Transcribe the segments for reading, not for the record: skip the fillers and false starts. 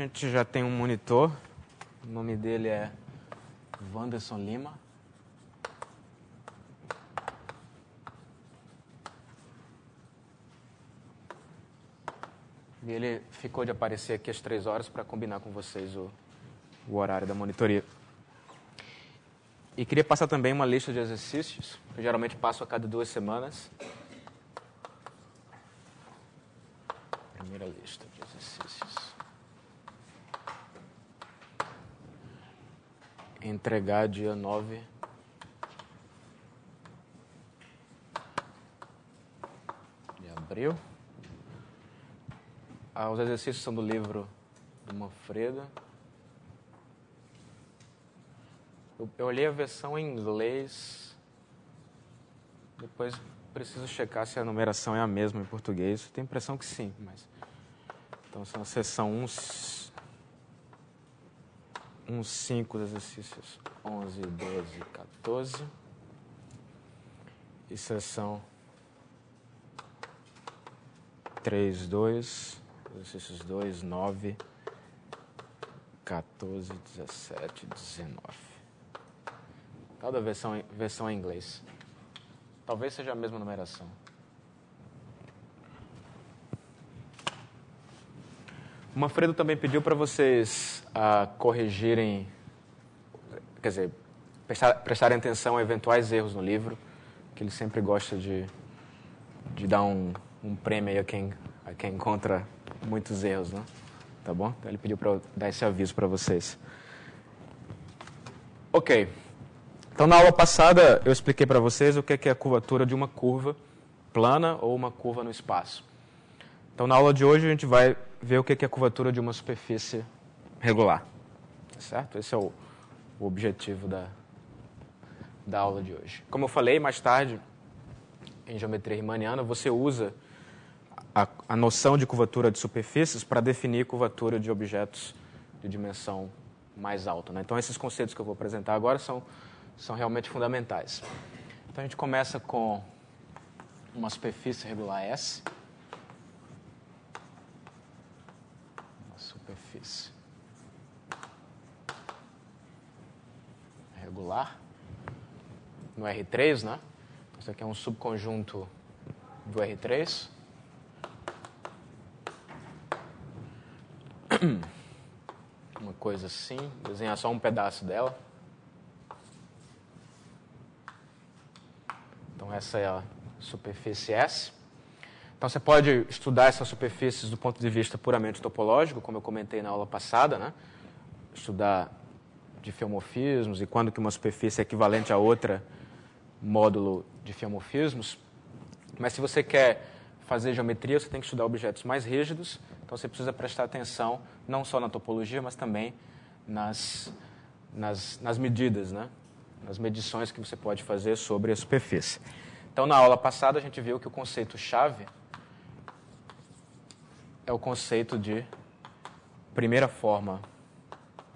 gente já tem um monitor. O nome dele é Wanderson Lima. E ele ficou de aparecer aqui às 3 horas para combinar com vocês o horário da monitoria. E queria passar também uma lista de exercícios, que eu geralmente passo a cada 2 semanas. Primeira lista de exercícios. Entregar dia 9 de abril. Os exercícios são do livro do Manfredo. Eu olhei a versão em inglês. Depois preciso checar se a numeração é a mesma em português. Tenho a impressão que sim, mas... Então, são a seção 5 dos exercícios 11, 12, 14. E seção 3, 2, exercícios 2, 9, 14, 17, 19. Cada versão em inglês. Talvez seja a mesma numeração. O Manfredo também pediu para vocês corrigirem, quer dizer, prestarem atenção a eventuais erros no livro, que ele sempre gosta de dar um prêmio aí a quem encontra muitos erros, né? Tá bom? Então ele pediu para eu dar esse aviso para vocês. Ok. Então, na aula passada, eu expliquei para vocês o que é a curvatura de uma curva plana ou uma curva no espaço. Então, na aula de hoje, a gente vai ver o que é a curvatura de uma superfície regular. Certo? Esse é o objetivo da aula de hoje. Como eu falei, mais tarde, em geometria riemanniana, você usa a noção de curvatura de superfícies para definir curvatura de objetos de dimensão mais alta, né? Então, esses conceitos que eu vou apresentar agora são realmente fundamentais. Então, a gente começa com uma superfície regular S. Uma superfície regular. No R3, né? Isso aqui é um subconjunto do R3. Uma coisa assim, desenhar só um pedaço dela. Então, essa é a superfície S. Então, você pode estudar essas superfícies do ponto de vista puramente topológico, como eu comentei na aula passada, né? Estudar diffeomorfismos e quando que uma superfície é equivalente a outra módulo de diffeomorfismos. Mas se você quer fazer geometria, você tem que estudar objetos mais rígidos. Então, você precisa prestar atenção não só na topologia, mas também nas medidas, né? Nas medições que você pode fazer sobre a superfície. Então, na aula passada, a gente viu que o conceito-chave é o conceito de primeira forma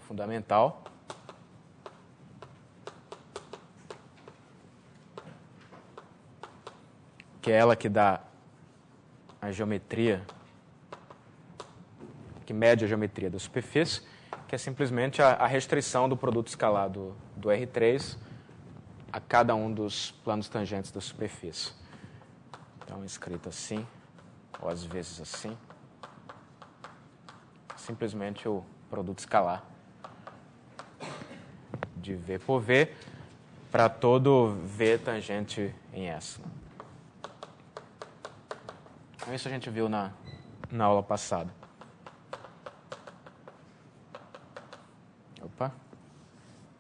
fundamental, que é ela que dá a geometria, que mede a geometria da superfície, que é simplesmente a restrição do produto escalar do R3 a cada um dos planos tangentes da superfície. Então, escrito assim, ou às vezes assim. Simplesmente o produto escalar de V por V para todo V tangente em S. Então, isso a gente viu na aula passada.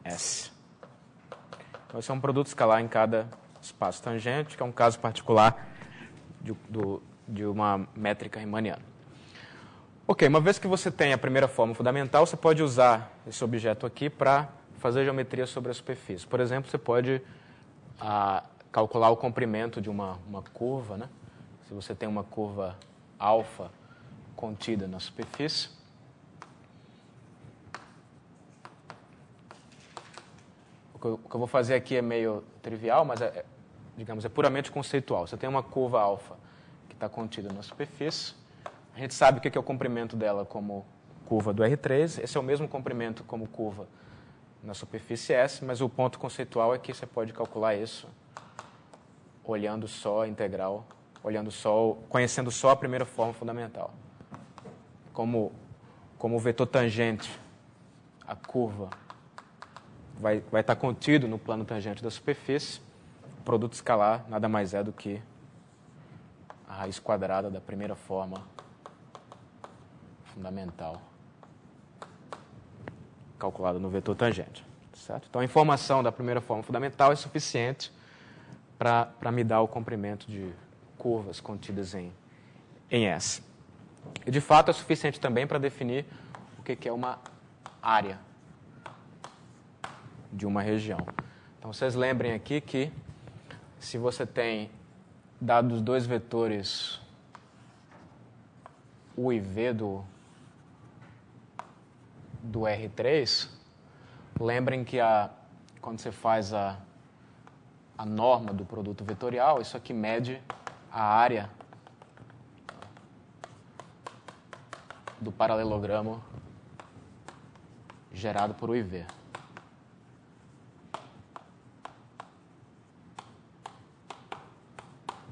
S. Então, esse é um produto escalar em cada espaço tangente, que é um caso particular de uma métrica riemanniana. Ok, uma vez que você tem a primeira forma fundamental, você pode usar esse objeto aqui para fazer geometria sobre a superfície. Por exemplo, você pode calcular o comprimento de uma curva, né? Se você tem uma curva alfa contida na superfície. O que eu vou fazer aqui é meio trivial, mas digamos, é puramente conceitual. Você tem uma curva alfa que está contida na superfície. A gente sabe o que é o comprimento dela como curva do R3. Esse é o mesmo comprimento como curva na superfície S, mas o ponto conceitual é que você pode calcular isso olhando só a integral, conhecendo só a primeira forma fundamental. Como o vetor tangente, a curva, vai estar contido no plano tangente da superfície, o produto escalar nada mais é do que a raiz quadrada da primeira forma fundamental calculada no vetor tangente. Certo? Então, a informação da primeira forma fundamental é suficiente para me dar o comprimento de curvas contidas em S. E, de fato, é suficiente também para definir o que é uma área de uma região. Então, vocês lembrem aqui que se você tem, dados dois vetores U e V do R3, lembrem que quando você faz a norma do produto vetorial, isso aqui mede a área do paralelogramo gerado por U e V.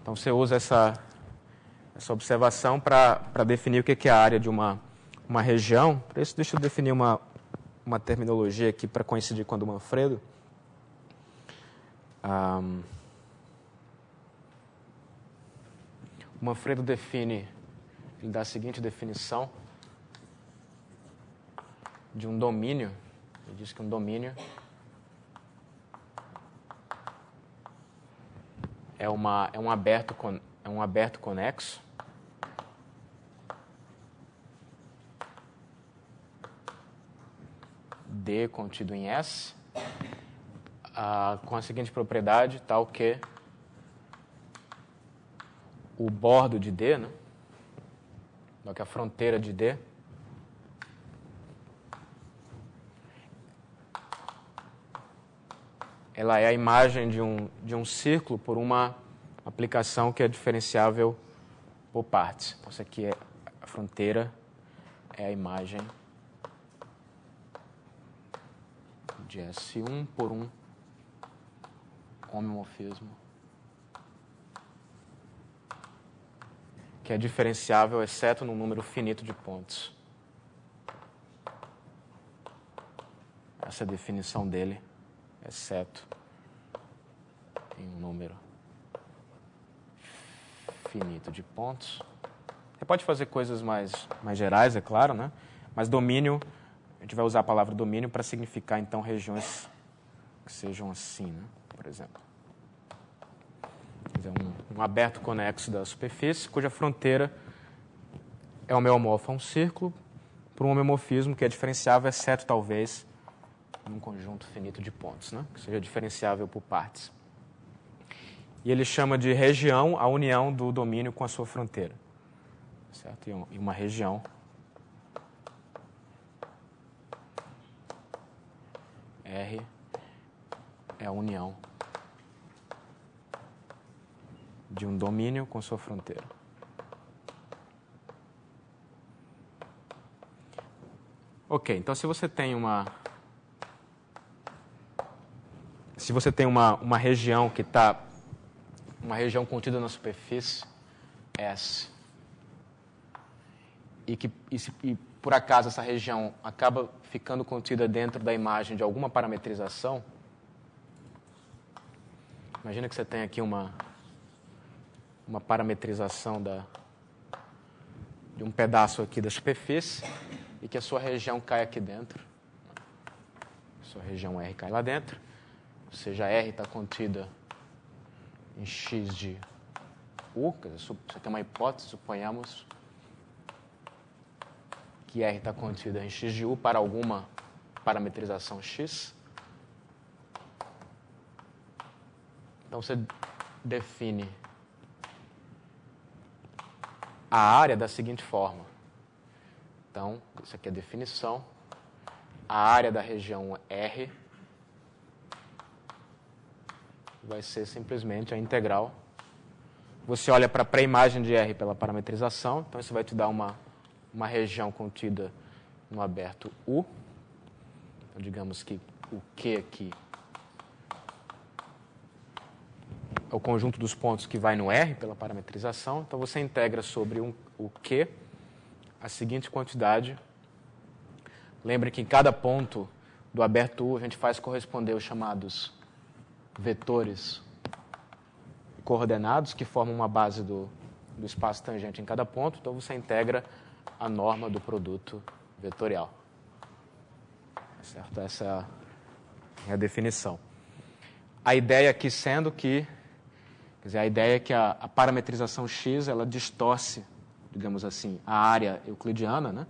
Então, você usa essa observação para definir o que é a área de uma região. Para isso, deixa eu definir uma terminologia aqui para coincidir com a do Manfredo. O Manfredo ele dá a seguinte definição de um domínio. Ele diz que um domínio é um aberto conexo D contido em S, com a seguinte propriedade, tal que o bordo de D, né, que a fronteira de D, ela é a imagem de um círculo por uma aplicação que é diferenciável por partes. Então, isso aqui a fronteira é a imagem de S1 por um homeomorfismo que é diferenciável, exceto num número finito de pontos. Essa é a definição dele, exceto em um número finito de pontos. Você pode fazer coisas mais gerais, é claro, né? Mas domínio, a gente vai usar a palavra domínio para significar, então, regiões que sejam assim, né? Por exemplo. Quer dizer, um aberto conexo da superfície, cuja fronteira é homeomorfa a um círculo por um homeomorfismo que é diferenciável, exceto, talvez, num conjunto finito de pontos, né? Que seja diferenciável por partes. E ele chama de região a união do domínio com a sua fronteira. Certo? E uma região R é a união de um domínio com sua fronteira. Ok, então se você tem uma região que está uma região contida na superfície S e por acaso essa região acaba ficando contida dentro da imagem de alguma parametrização, imagina que você tem aqui uma parametrização de um pedaço aqui da superfície e que a sua região cai aqui dentro. A sua região R cai lá dentro, ou seja, a R está contida em X de U, quer dizer, você tem uma hipótese, suponhamos que R está contida em X de U para alguma parametrização X. Então, você define a área da seguinte forma. Então, isso aqui é a definição. A área da região R vai ser simplesmente a integral. Você olha para a pré-imagem de R pela parametrização, então isso vai te dar uma região contida no aberto U. Então, digamos que o Q aqui é o conjunto dos pontos que vai no R pela parametrização. Então, você integra sobre o Q a seguinte quantidade. Lembre que em cada ponto do aberto U a gente faz corresponder os chamados vetores coordenados, que formam uma base do espaço tangente em cada ponto. Então, você integra a norma do produto vetorial. Certo? Essa é a definição. A ideia aqui sendo que, quer dizer, a ideia é que a parametrização X, ela distorce, digamos assim, a área euclidiana, né?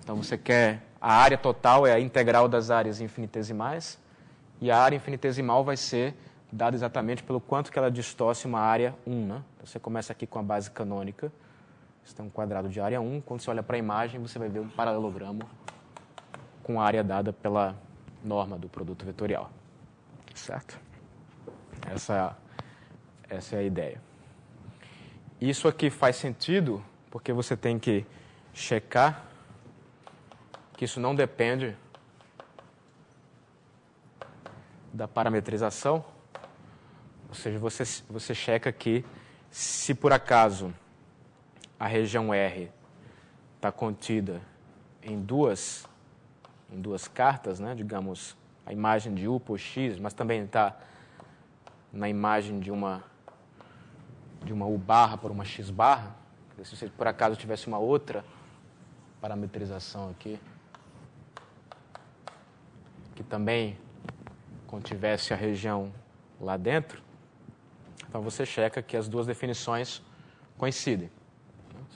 Então, você quer, a área total é a integral das áreas infinitesimais, e a área infinitesimal vai ser dada exatamente pelo quanto que ela distorce uma área 1, né? Então, você começa aqui com a base canônica, você tem um quadrado de área 1, quando você olha para a imagem, você vai ver um paralelogramo com a área dada pela norma do produto vetorial. Certo? Essa é a ideia. Isso aqui faz sentido porque você tem que checar que isso não depende da parametrização. Ou seja, você checa que se por acaso a região R está contida em duas cartas, né? Digamos, a imagem de U por X, mas também está na imagem de uma U barra por uma X barra. Se você por acaso tivesse uma outra parametrização aqui, que também contivesse a região lá dentro, então você checa que as duas definições coincidem.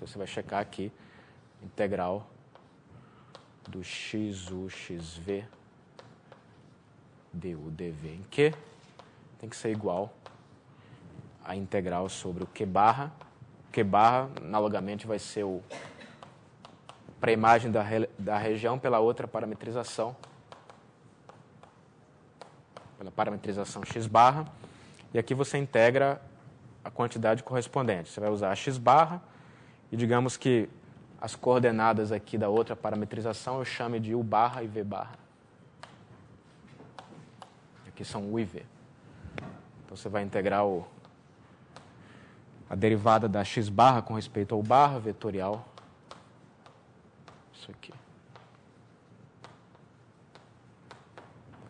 Você vai checar aqui integral do XU, XV, DU, DV em Q tem que ser igual à integral sobre o Q barra. Q barra, analogamente, vai ser para a imagem da região pela outra parametrização, pela parametrização X barra. E aqui você integra a quantidade correspondente. Você vai usar a X barra e digamos que as coordenadas aqui da outra parametrização eu chame de U barra e V barra. Aqui são U e V. Então você vai integrar a derivada da X barra com respeito ao barra vetorial. Isso aqui.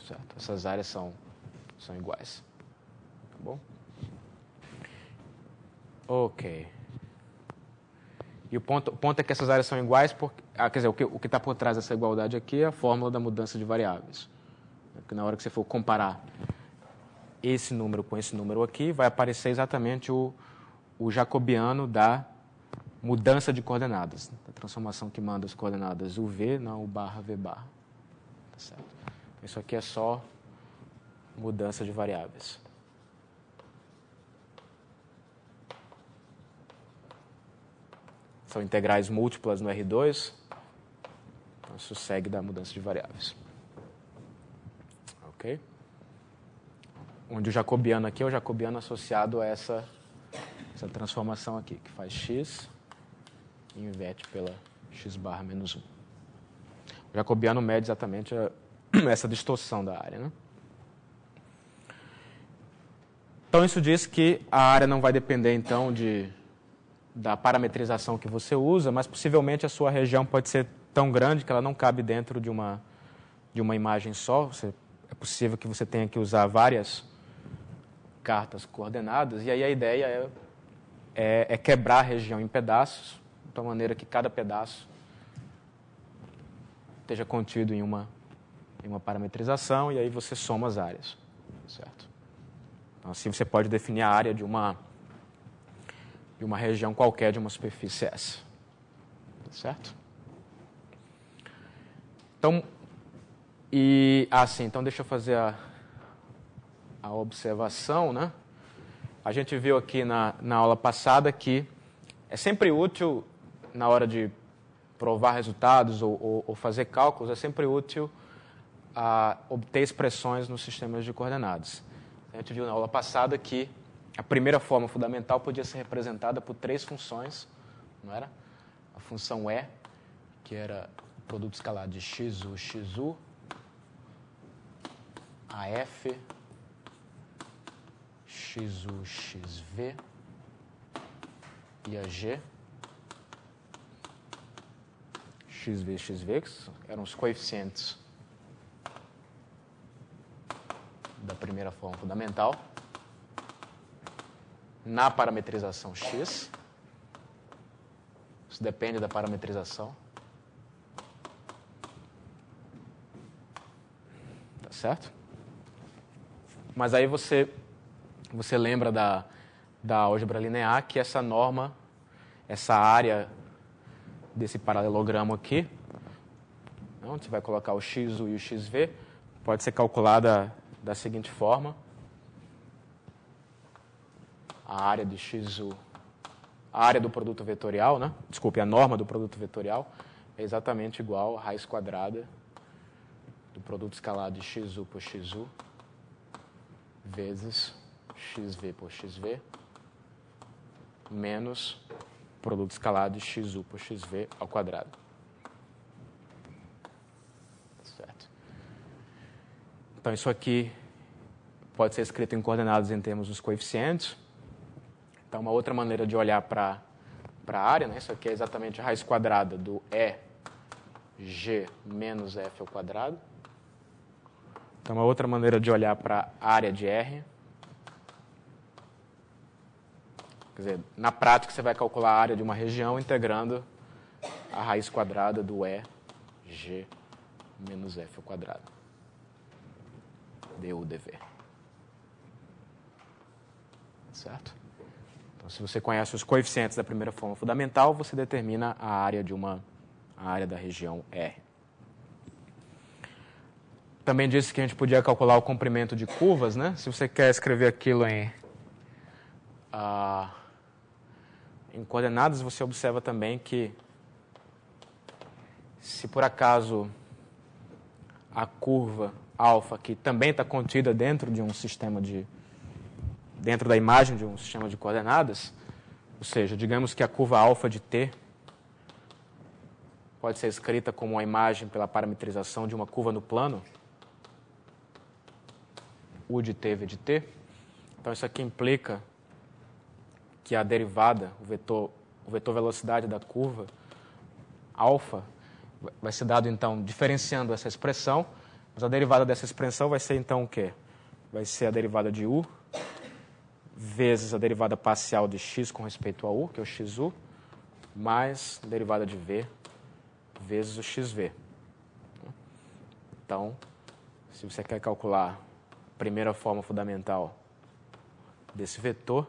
Certo? Essas áreas são iguais. Tá bom? Ok. E o ponto é que essas áreas são iguais, porque, quer dizer, o que está por trás dessa igualdade aqui é a fórmula da mudança de variáveis. Porque na hora que você for comparar esse número com esse número aqui, vai aparecer exatamente o jacobiano da mudança de coordenadas, da transformação que manda as coordenadas UV na U barra V barra. Tá certo? Isso aqui é só mudança de variáveis. São integrais múltiplas no R2, então isso segue da mudança de variáveis. Ok? Onde o jacobiano aqui é o jacobiano associado a essa transformação aqui, que faz x e inverte pela x barra menos 1. O jacobiano mede exatamente essa distorção da área, né? Então, isso diz que a área não vai depender, então, da parametrização que você usa, mas possivelmente a sua região pode ser tão grande que ela não cabe dentro de uma imagem só. É possível que você tenha que usar várias cartas coordenadas, e aí a ideia é quebrar a região em pedaços, de tal maneira que cada pedaço esteja contido em uma parametrização, e aí você soma as áreas. Certo? Então, assim você pode definir a área de uma região qualquer de uma superfície S. Certo? Então, então deixa eu fazer a observação, né? A gente viu aqui na aula passada que é sempre útil, na hora de provar resultados ou fazer cálculos, é sempre útil obter expressões nos sistemas de coordenadas. A gente viu na aula passada que a primeira forma fundamental podia ser representada por 3 funções, não era? A função E, que era produto escalar de XU, XU, AF, XU, XV e AG, XV, XV, que eram os coeficientes da primeira forma fundamental, na parametrização X. Isso depende da parametrização. Tá certo? Mas aí você lembra da álgebra linear que essa norma, essa área desse paralelogramo aqui, onde você vai colocar o XU e o XV, pode ser calculada da seguinte forma. A área de XU, a área do produto vetorial, né? Desculpe, a norma do produto vetorial é exatamente igual à raiz quadrada do produto escalar de XU por XU vezes XV por XV menos produto escalar de XU por XV ao quadrado. Certo. Então, isso aqui pode ser escrito em coordenadas em termos dos coeficientes. Então, uma outra maneira de olhar para a área, né? Isso aqui é exatamente a raiz quadrada do EG menos F ao quadrado. Então, uma outra maneira de olhar para a área de R. Quer dizer, na prática, você vai calcular a área de uma região integrando a raiz quadrada do EG menos F ao quadrado. du dv. Certo? Então, se você conhece os coeficientes da primeira forma fundamental, você determina a área da região R. Também disse que a gente podia calcular o comprimento de curvas, né? Se você quer escrever aquilo em coordenadas, você observa também que se por acaso a curva alfa, que também está contida dentro de um sistema dentro da imagem de um sistema de coordenadas, ou seja, digamos que a curva alfa de t pode ser escrita como uma imagem pela parametrização de uma curva no plano, U de t, V de t. Então, isso aqui implica que a derivada, o vetor velocidade da curva alfa, vai ser dado, então, diferenciando essa expressão, mas a derivada dessa expressão vai ser, então, o quê? Vai ser a derivada de U vezes a derivada parcial de x com respeito a U, que é o XU, mais a derivada de V vezes o XV. Então, se você quer calcular a primeira forma fundamental desse vetor,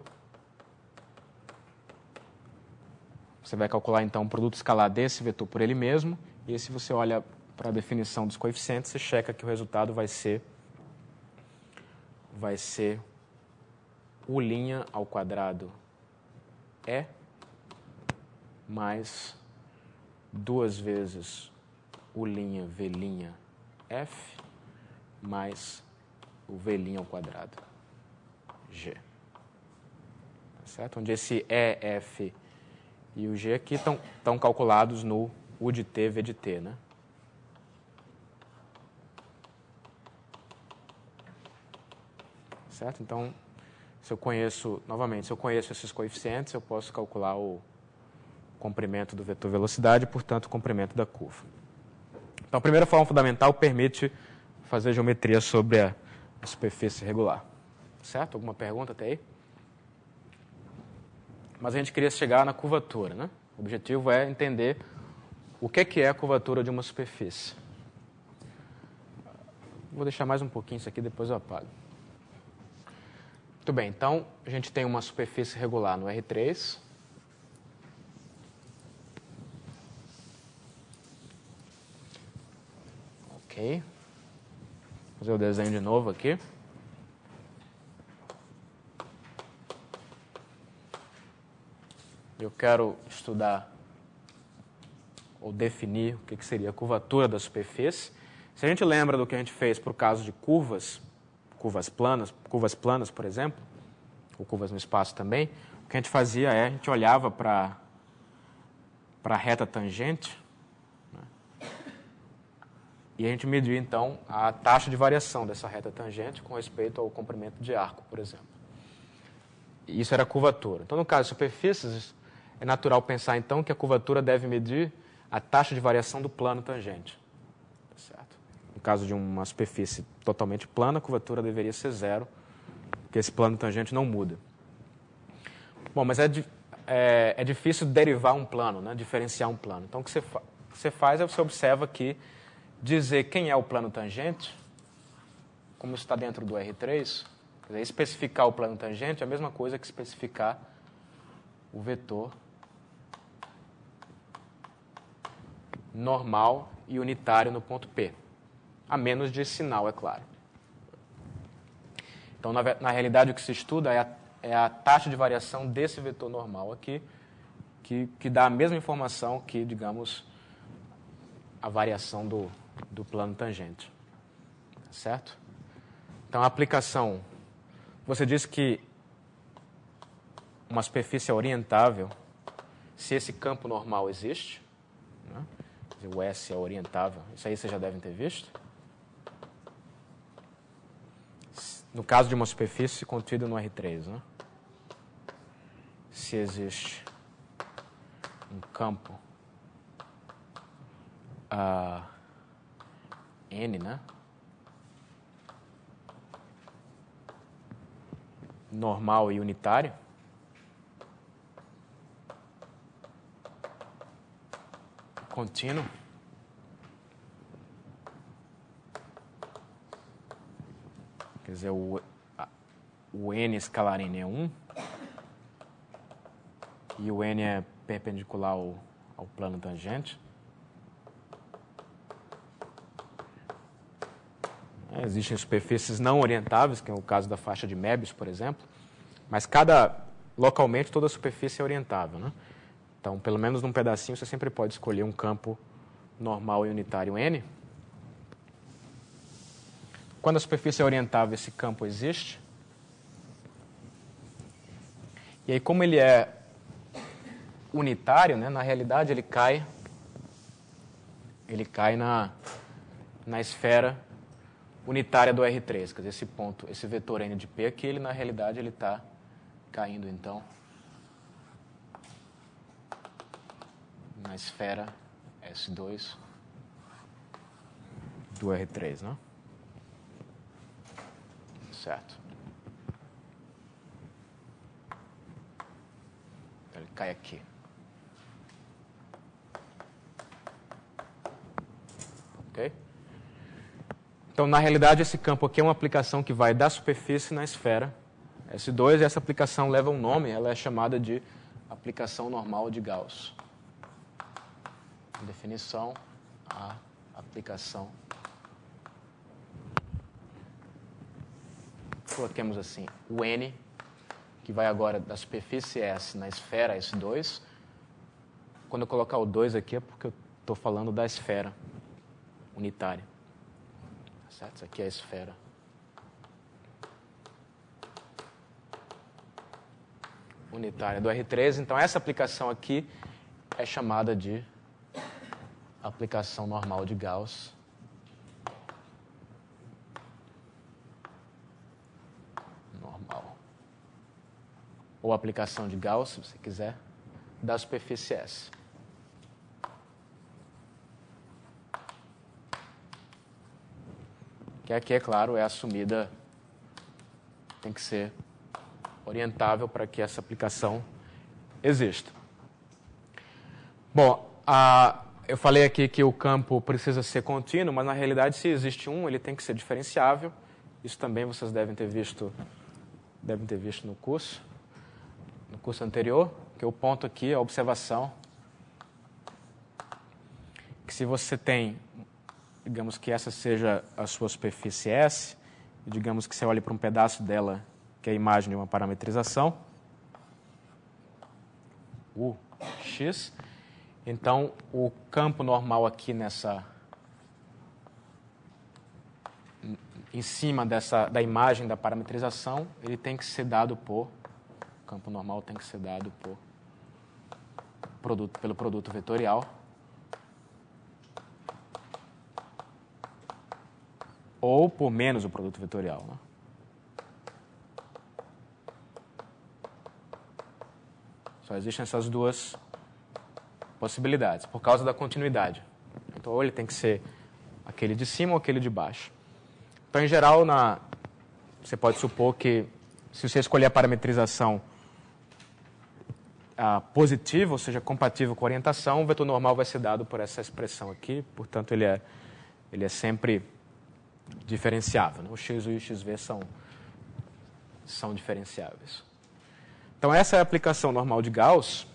você vai calcular, então, o produto escalar desse vetor por ele mesmo, e se você olha para a definição dos coeficientes, você checa que o resultado vai ser U' ao quadrado E mais 2 vezes U', V' F mais o V' ao quadrado G. Certo? Onde esse E, F e o G aqui estão calculados no U de T, V de T, né? Certo? Então, se eu conheço esses coeficientes, eu posso calcular o comprimento do vetor velocidade e, portanto, o comprimento da curva. Então, a primeira forma fundamental permite fazer geometria sobre a superfície regular. Certo? Alguma pergunta até aí? Mas a gente queria chegar na curvatura, né? O objetivo é entender o que é a curvatura de uma superfície. Vou deixar mais um pouquinho isso aqui, depois eu apago. Muito bem, então a gente tem uma superfície regular no R3. Ok. Vou fazer o desenho de novo aqui. Eu quero estudar ou definir o que seria a curvatura da superfície. Se a gente lembra do que a gente fez para o caso de curvas planas, por exemplo, ou curvas no espaço também, o que a gente fazia a gente olhava para a reta tangente, né? E a gente mediu, então, a taxa de variação dessa reta tangente com respeito ao comprimento de arco, por exemplo. E isso era a curvatura. Então, no caso de superfícies, é natural pensar, então, que a curvatura deve medir a taxa de variação do plano tangente. Certo? No caso de uma superfície totalmente plana, a curvatura deveria ser zero, porque esse plano tangente não muda. Bom, mas é difícil derivar um plano, né? Diferenciar um plano. Então, o que você faz é você observa que dizer quem é o plano tangente, como está dentro do R3, quer dizer, especificar o plano tangente é a mesma coisa que especificar o vetor normal e unitário no ponto P, a menos de sinal, é claro. Então, na realidade, o que se estuda é a taxa de variação desse vetor normal aqui, que dá a mesma informação que, digamos, a variação do plano tangente. Certo? Então, a aplicação... Você disse que uma superfície é orientável se esse campo normal existe, né? O S é orientável. Isso aí vocês já devem ter visto. No caso de uma superfície contida no R3, né? Se existe um campo N, né? Normal e unitário, contínuo, quer dizer, o N escalar N é 1 e o N é perpendicular ao plano tangente. Existem superfícies não orientáveis, que é o caso da faixa de Möbius, por exemplo, mas localmente toda superfície é orientável, né? Então, pelo menos num pedacinho, você sempre pode escolher um campo normal e unitário N. Quando a superfície é orientável, esse campo existe. E aí, como ele é unitário, né, na realidade ele cai na esfera unitária do R3. Quer dizer, esse ponto, esse vetor N de P aqui, na realidade ele está caindo, então, na esfera S2 do R3, né? Certo. Então, ele cai aqui. Ok? Então, na realidade, esse campo aqui é uma aplicação que vai da superfície na esfera S2, e essa aplicação leva um nome, ela é chamada de aplicação normal de Gauss. Definição, a aplicação. Coloquemos assim, o N, que vai agora da superfície S na esfera S2. Quando eu colocar o 2 aqui é porque eu estou falando da esfera unitária. Certo? Isso aqui é a esfera unitária do R3. Então, essa aplicação aqui é chamada de aplicação normal de Gauss. Normal. Ou aplicação de Gauss, se você quiser, da superfície S. Que aqui, é claro, é assumida, tem que ser orientável para que essa aplicação exista. Bom, eu falei aqui que o campo precisa ser contínuo, mas na realidade, se existe um, ele tem que ser diferenciável. Isso também vocês devem ter visto no curso anterior, que o ponto aqui, a observação, que se você tem, digamos que essa seja a sua superfície S, e digamos que você olhe para um pedaço dela, que é a imagem de uma parametrização, U, X. Então, o campo normal aqui em cima da imagem da parametrização, ele tem que ser dado o campo normal tem que ser dado pelo produto vetorial ou por menos o produto vetorial, né? Só existem essas duas possibilidades, por causa da continuidade. Então, ou ele tem que ser aquele de cima ou aquele de baixo. Então, em geral, você pode supor que, se você escolher a parametrização positiva, ou seja, compatível com a orientação, o vetor normal vai ser dado por essa expressão aqui, portanto, ele é sempre diferenciável, né? O x e o xv são diferenciáveis. Então, essa é a aplicação normal de Gauss.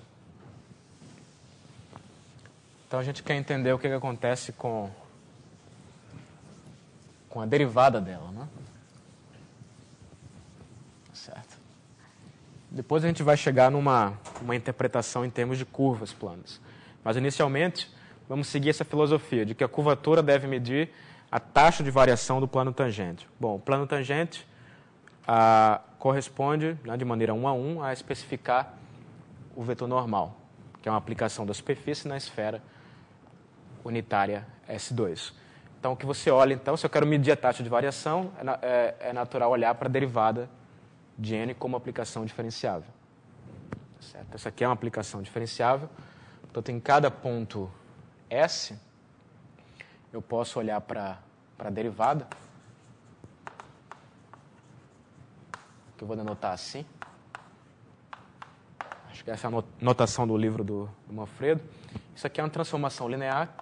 Então, a gente quer entender o que acontece com a derivada dela, né? Certo. Depois a gente vai chegar numa interpretação em termos de curvas planas. Mas, inicialmente, vamos seguir essa filosofia de que a curvatura deve medir a taxa de variação do plano tangente. Bom, o plano tangente corresponde, né, de maneira 1 a 1, a especificar o vetor normal, que é uma aplicação da superfície na esfera unitária S2. Então, o que você olha, então, se eu quero medir a taxa de variação, é natural olhar para a derivada de n como aplicação diferenciável. Certo? Essa aqui é uma aplicação diferenciável. Portanto, em cada ponto S, eu posso olhar para a derivada, que eu vou denotar assim. Acho que essa é a notação do livro do Manfredo. Isso aqui é uma transformação linear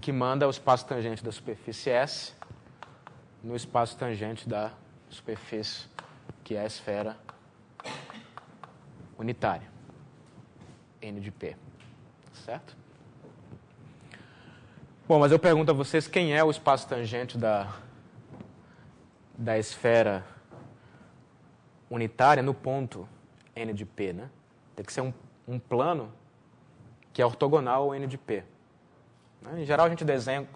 que manda o espaço tangente da superfície S no espaço tangente da superfície, que é a esfera unitária, N de P. Certo? Bom, mas eu pergunto a vocês quem é o espaço tangente da esfera unitária no ponto N de P, né? Tem que ser um plano que é ortogonal ao N de P. Em geral, a gente desenha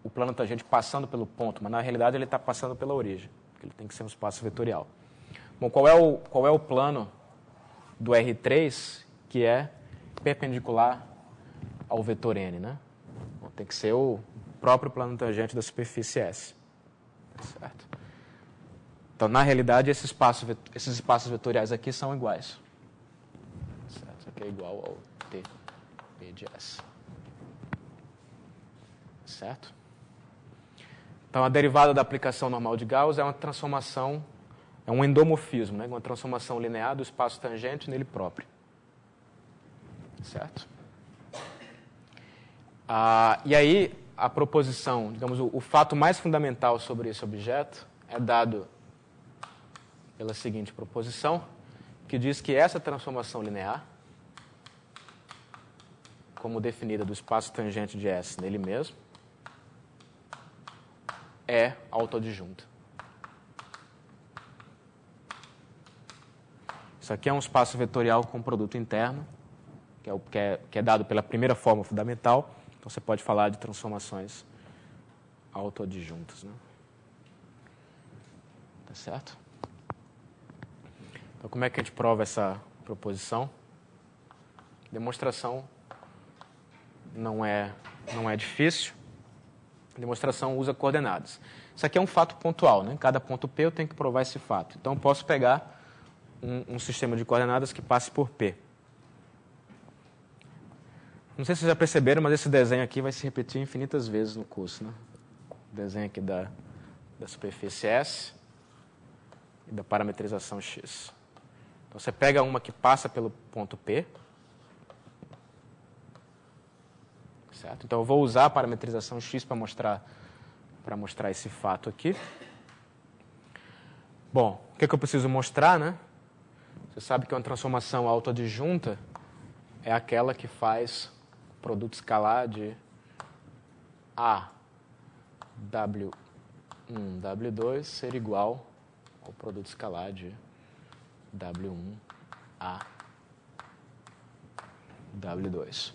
o plano tangente passando pelo ponto, mas na realidade ele está passando pela origem, porque ele tem que ser um espaço vetorial. Bom, qual é o plano do R3 que é perpendicular ao vetor N, né? Bom, tem que ser o próprio plano tangente da superfície S. Certo? Então, na realidade, esses espaços vetoriais aqui são iguais. Certo? Isso aqui é igual ao T, P de S. Certo? Então, a derivada da aplicação normal de Gauss é uma transformação, é um endomorfismo, né? Uma transformação linear do espaço tangente nele próprio. Certo? E aí, a proposição, digamos, o fato mais fundamental sobre esse objeto é dado pela seguinte proposição, que diz que essa transformação linear, como definida do espaço tangente de S nele mesmo, é autoadjunta. Isso aqui é um espaço vetorial com produto interno, que é dado pela primeira forma fundamental. Então, você pode falar de transformações autoadjuntas, né? Tá certo? Então, como é que a gente prova essa proposição? Demonstração não é difícil. A demonstração usa coordenadas. Isso aqui é um fato pontual, né? Em cada ponto P eu tenho que provar esse fato. Então, eu posso pegar um sistema de coordenadas que passe por P. Não sei se vocês já perceberam, mas esse desenho aqui vai se repetir infinitas vezes no curso, né? O desenho aqui da superfície S e da parametrização X. Então, você pega uma que passa pelo ponto P. Certo? Então, eu vou usar a parametrização X para mostrar esse fato aqui. Bom, o que eu preciso mostrar, né? Você sabe que uma transformação autoadjunta é aquela que faz o produto escalar de A, W1, W2 ser igual ao produto escalar de W1, A, W2.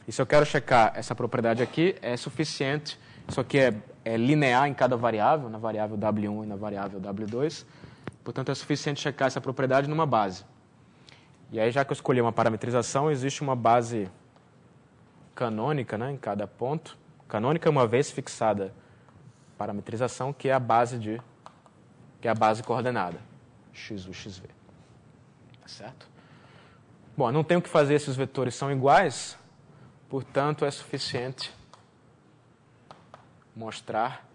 E se eu quero checar essa propriedade aqui, é suficiente. Isso aqui é linear em cada variável, na variável W1 e na variável W2. Portanto, é suficiente checar essa propriedade numa base. E aí, já que eu escolhi uma parametrização, existe uma base canônica, né, em cada ponto. Canônica, uma vez fixada parametrização, que é a base coordenada, xu, xv. Tá certo? Bom, eu não tenho que fazer, esses vetores são iguais, portanto, é suficiente mostrar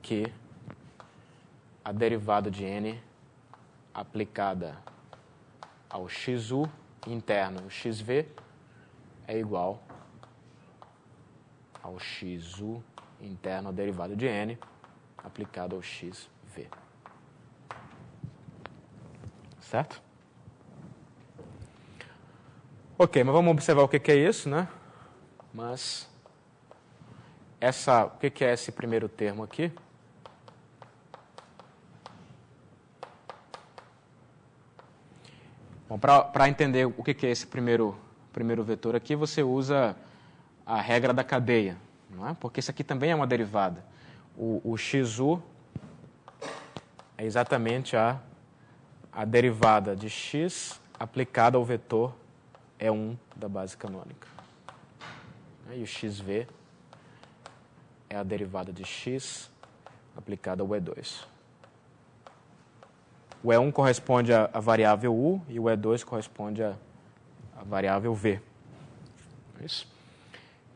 que a derivada de n aplicada ao xu interno, o xv, é igual ao xu interno, a derivada de n aplicado ao xv. Certo? Ok, mas vamos observar o que é isso, né? Mas o que é esse primeiro termo aqui? Bom, para entender o que é esse primeiro vetor aqui, você usa a regra da cadeia, não é? Porque isso aqui também é uma derivada. O xu é exatamente a derivada de x aplicada ao vetor E1 da base canônica. E o xv é a derivada de x aplicada ao E2. O E1 corresponde à variável u e o E2 corresponde à variável v. Isso.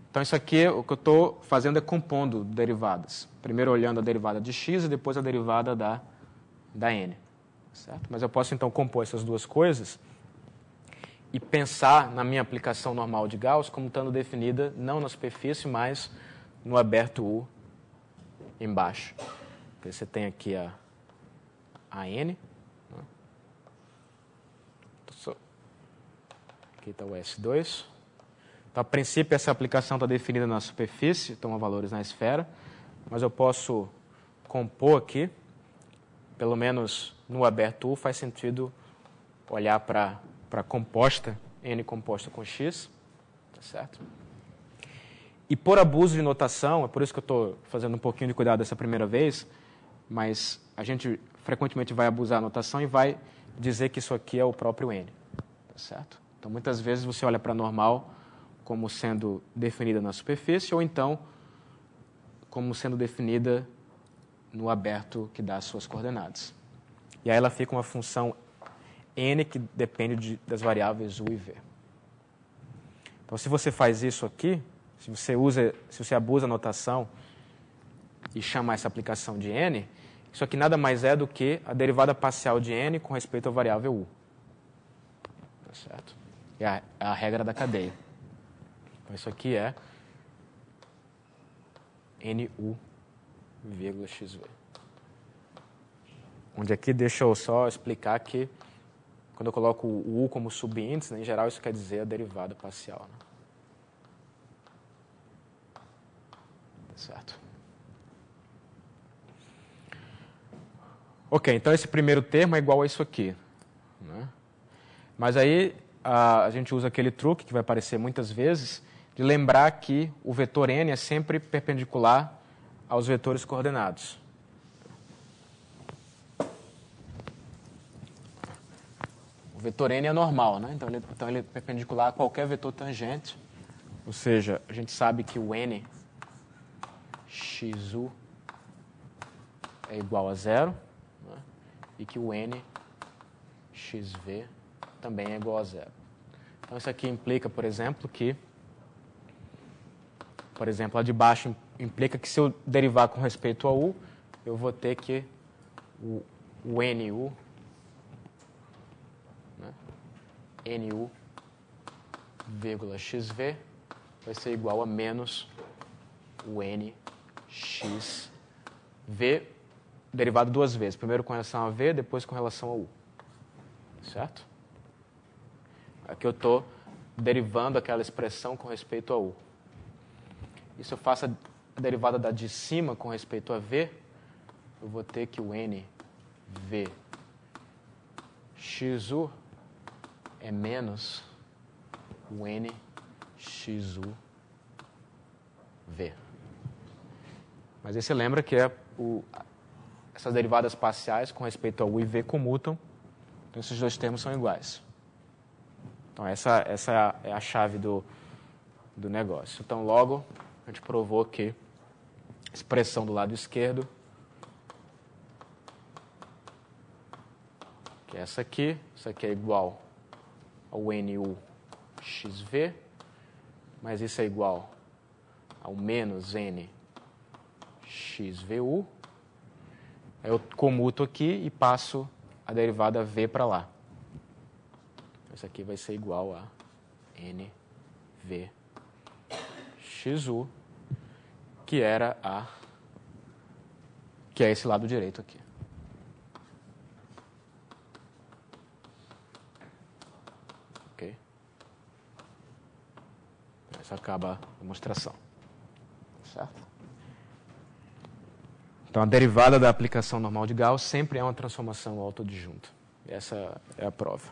Então, isso aqui, o que eu estou fazendo é compondo derivadas. Primeiro olhando a derivada de x e depois a derivada da n. Certo? Mas eu posso, então, compor essas duas coisas e pensar na minha aplicação normal de Gauss como estando definida não na superfície, mas no aberto U embaixo. Porque você tem aqui a n. Aqui está o S2. Então, a princípio, essa aplicação está definida na superfície, toma valores na esfera, mas eu posso compor aqui, pelo menos no aberto U, faz sentido olhar para a composta, n composta com x, tá certo? E por abuso de notação, é por isso que eu estou fazendo um pouquinho de cuidado dessa primeira vez, mas a gente frequentemente vai abusar da notação e vai dizer que isso aqui é o próprio n, tá certo? Então, muitas vezes você olha para a normal como sendo definida na superfície ou então como sendo definida no aberto que dá as suas coordenadas. E aí ela fica uma função n que depende das variáveis u e v. Então, se você faz isso aqui, se você abusa a notação e chama essa aplicação de n, isso aqui nada mais é do que a derivada parcial de n com respeito à variável u. Tá certo? É a regra da cadeia. Então, isso aqui é nu, xv. Onde aqui, deixa eu só explicar que quando eu coloco o u como subíndice, né, em geral isso quer dizer a derivada parcial. Né? Tá certo? Ok, então esse primeiro termo é igual a isso aqui. Né? Mas aí a gente usa aquele truque que vai aparecer muitas vezes, de lembrar que o vetor n é sempre perpendicular aos vetores coordenados. O vetor n é normal, né? Então ele é perpendicular a qualquer vetor tangente. Ou seja, a gente sabe que o n xu é igual a zero, né? E que o n xv também é igual a zero. Então, isso aqui implica, por exemplo, que a de baixo implica que se eu derivar com respeito a u, eu vou ter que o nu, né? Nu, xv vai ser igual a menos o n xv, derivado duas vezes. Primeiro com relação a v, depois com relação a u. Certo? Aqui eu estou derivando aquela expressão com respeito a u. E se eu faço a derivada da de cima com respeito a v, eu vou ter que o n v xu é menos o n xu v. Mas aí você lembra que essas derivadas parciais com respeito a u e v comutam, então esses dois termos são iguais. Então, essa é a chave do negócio. Então, logo, a gente provou que a expressão do lado esquerdo, que é essa aqui, isso aqui é igual ao NU XV, mas isso é igual ao menos N XVU. Aí eu comuto aqui e passo a derivada V para lá. Isso aqui vai ser igual a NV XU, que é esse lado direito aqui. Ok? Isso acaba a demonstração. Certo? Então, a derivada da aplicação normal de Gauss sempre é uma transformação autoadjunta. Essa é a prova.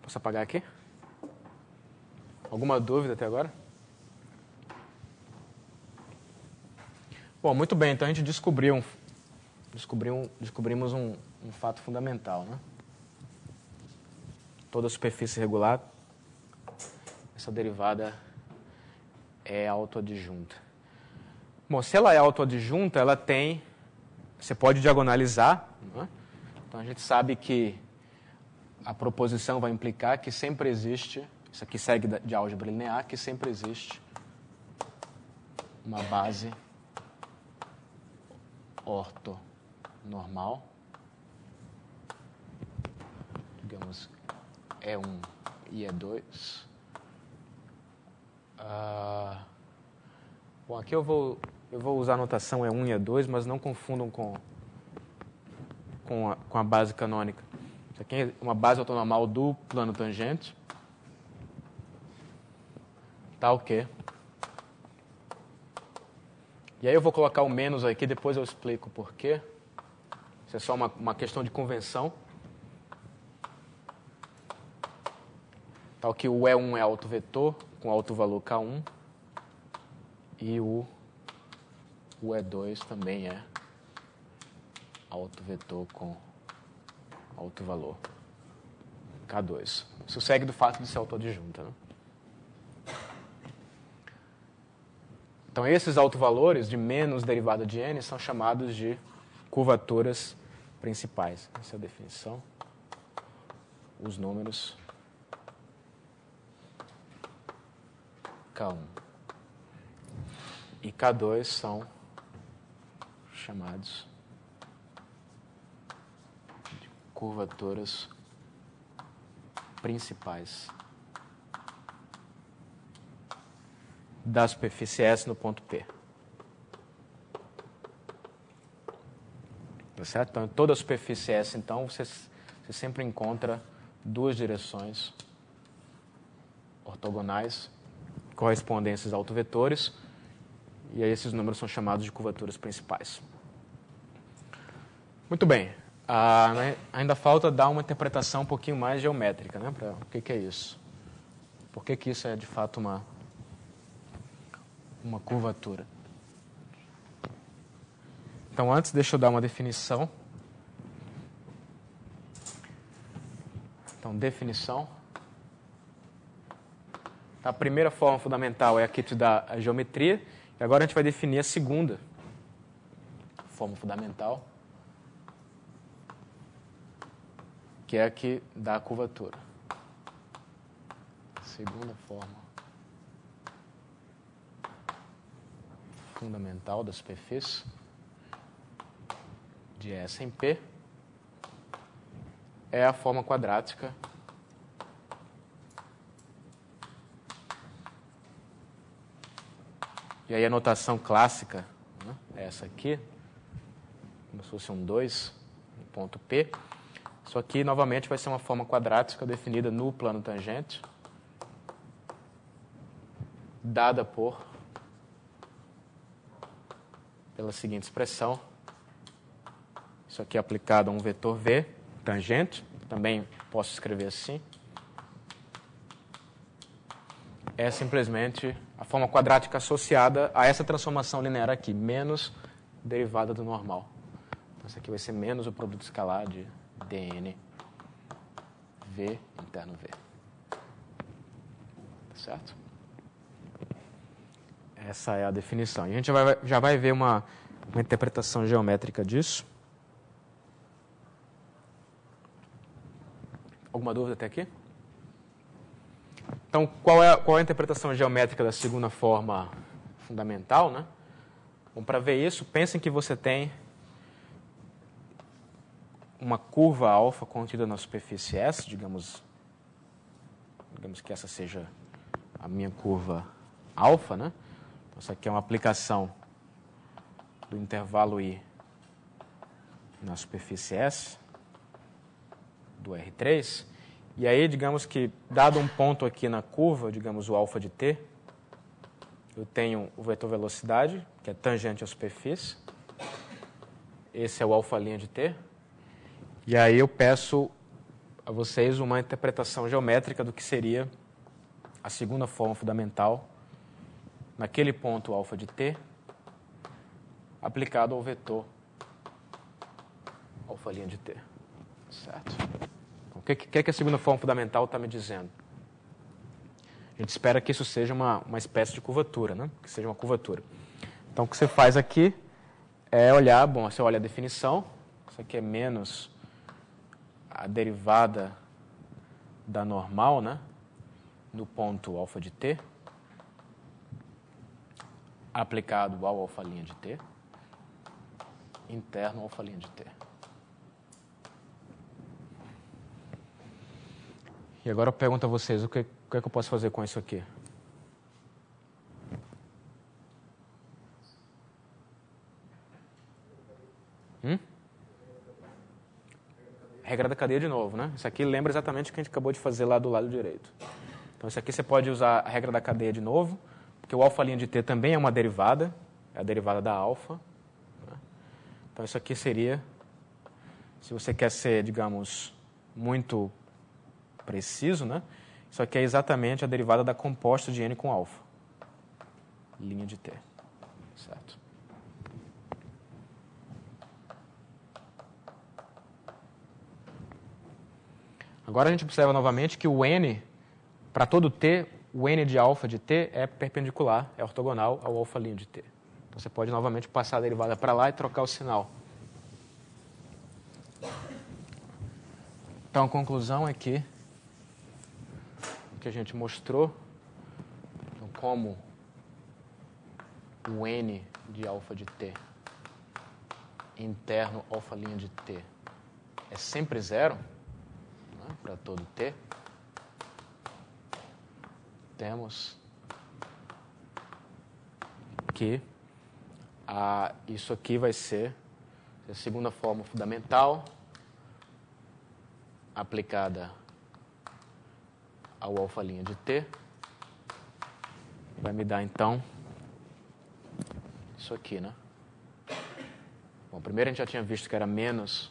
Posso apagar aqui? Alguma dúvida até agora? Bom, muito bem. Então, a gente descobrimos um fato fundamental, né? Toda superfície regular, essa derivada é autoadjunta. Bom, se ela é autoadjunta, ela tem... Você pode diagonalizar, né? Então, a gente sabe que a proposição vai implicar que sempre existe, isso aqui segue de álgebra linear, que sempre existe uma base ortonormal, digamos, E1 e E2. Bom, aqui eu vou usar a notação E1 e E2, mas não confundam com a base canônica. Isso aqui é uma base ortonormal do plano tangente. Tá ok. E aí eu vou colocar o menos aqui, depois eu explico por quê. Isso é só uma questão de convenção. Tá ok, o E1 é autovetor, com alto valor K1. E o E2 também é autovetor com alto valor K2. Isso segue do fato de ser autoadjunta, né? Então, esses autovalores de menos derivada de n são chamados de curvaturas principais. Essa é a definição. Os números K1 e K2 são chamados de curvaturas principais da superfície S no ponto P. Tá certo? Então, em toda a superfície S, então, você sempre encontra duas direções ortogonais correspondem a esses autovetores, e aí esses números são chamados de curvaturas principais. Muito bem. Ainda falta dar uma interpretação um pouquinho mais geométrica, né? Para o que é isso? Por que isso é, de fato, uma curvatura? Então, antes, deixa eu dar uma definição. Então, definição. A primeira forma fundamental é aqui te dá a geometria, e agora a gente vai definir a segunda forma fundamental, que é a que dá a curvatura. Segunda forma fundamental da superfície de S em P é a forma quadrática e aí a notação clássica, né, é essa aqui, como se fosse um 2, no ponto P. Isso aqui, novamente, vai ser uma forma quadrática definida no plano tangente, dada pela seguinte expressão. Isso aqui é aplicado a um vetor V, tangente, também posso escrever assim. É simplesmente a forma quadrática associada a essa transformação linear aqui, menos derivada do normal. Então, isso aqui vai ser menos o produto escalar de dn v interno v. Tá certo? Essa é a definição. E a gente já vai ver uma interpretação geométrica disso. Alguma dúvida até aqui? Então, qual é a interpretação geométrica da segunda forma fundamental, né? Bom, para ver isso, pensem que você tem uma curva alfa contida na superfície S, digamos que essa seja a minha curva alfa, né? Então, isso aqui é uma aplicação do intervalo I na superfície S, do R3. E aí, digamos que, dado um ponto aqui na curva, digamos o alfa de t, eu tenho o vetor velocidade, que é tangente à superfície. Esse é o alfa' de t. E aí eu peço a vocês uma interpretação geométrica do que seria a segunda forma fundamental naquele ponto alfa de t aplicado ao vetor alfa' de t. Certo? Então, o que a segunda forma fundamental está me dizendo? A gente espera que isso seja uma espécie de curvatura, né? Que seja uma curvatura. Então, o que você faz aqui é olhar, bom, você olha a definição, isso aqui é menos a derivada da normal, né? No ponto alfa de t, aplicado ao alfa' de t, interno alfa' de t. E agora eu pergunto a vocês, o que é que eu posso fazer com isso aqui? Regra da cadeia de novo, né? Isso aqui lembra exatamente o que a gente acabou de fazer lá do lado direito. Então, isso aqui você pode usar a regra da cadeia de novo, porque o alfa' de t também é uma derivada, é a derivada da alfa. Né? Então, isso aqui seria, se você quer ser, digamos, muito preciso, né? Isso aqui é exatamente a derivada da composta de n com alfa. Linha de t. Certo? Agora a gente observa novamente que o n, para todo t, o n de alfa de t é perpendicular, é ortogonal ao alfa' de t. Então você pode novamente passar a derivada para lá e trocar o sinal. Então a conclusão é que a gente mostrou, então, como o n de alfa de t interno alfa' de t é sempre zero, né, para todo t, temos que isso aqui vai ser a segunda forma fundamental aplicada ao alfa' de t, vai me dar, então, isso aqui, né? Bom, primeiro a gente já tinha visto que era menos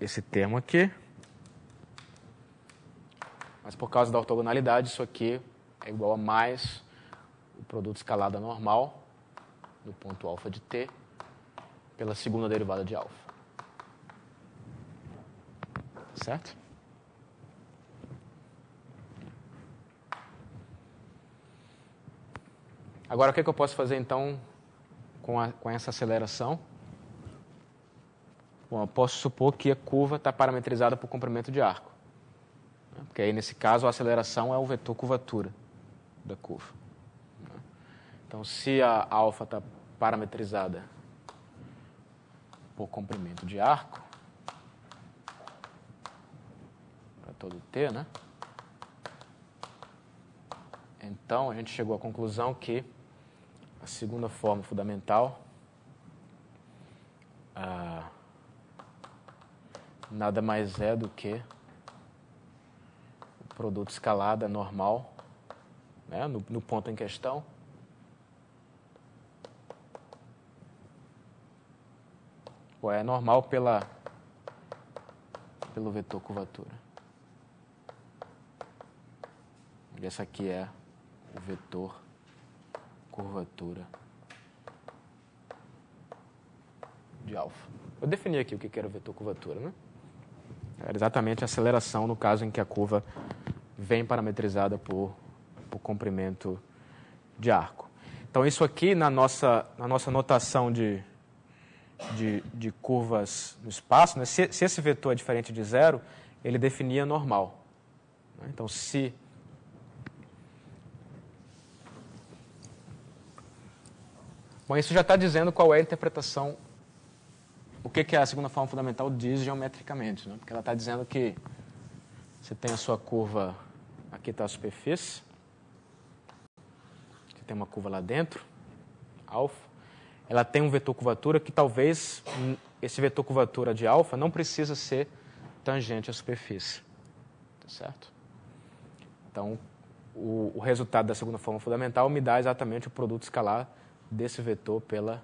esse termo aqui, mas por causa da ortogonalidade, isso aqui é igual a mais o produto escalado normal do ponto alfa de t pela segunda derivada de alfa. Certo? Agora, o que eu posso fazer, então, com essa aceleração? Bom, eu posso supor que a curva está parametrizada por comprimento de arco. Porque aí, nesse caso, a aceleração é o vetor curvatura da curva. Então, se a alfa está parametrizada por comprimento de arco, para todo t, né? Então, a gente chegou à conclusão que a segunda forma fundamental nada mais é do que o produto escalado normal, né, no ponto em questão, é normal pelo vetor curvatura. E essa aqui é o vetor curvatura de alfa. Eu defini aqui o que era o vetor curvatura, né? Era exatamente a aceleração no caso em que a curva vem parametrizada por comprimento de arco. Então, isso aqui na nossa notação de curvas no espaço, né? Se esse vetor é diferente de zero, ele definia normal. Então, se bom, isso já está dizendo qual é a interpretação, o que a segunda forma fundamental diz geometricamente, né? Porque ela está dizendo que você tem a sua curva, aqui está a superfície, você tem uma curva lá dentro, alfa, ela tem um vetor curvatura que talvez esse vetor curvatura de alfa não precisa ser tangente à superfície, tá certo? Então, o resultado da segunda forma fundamental me dá exatamente o produto escalar desse vetor pela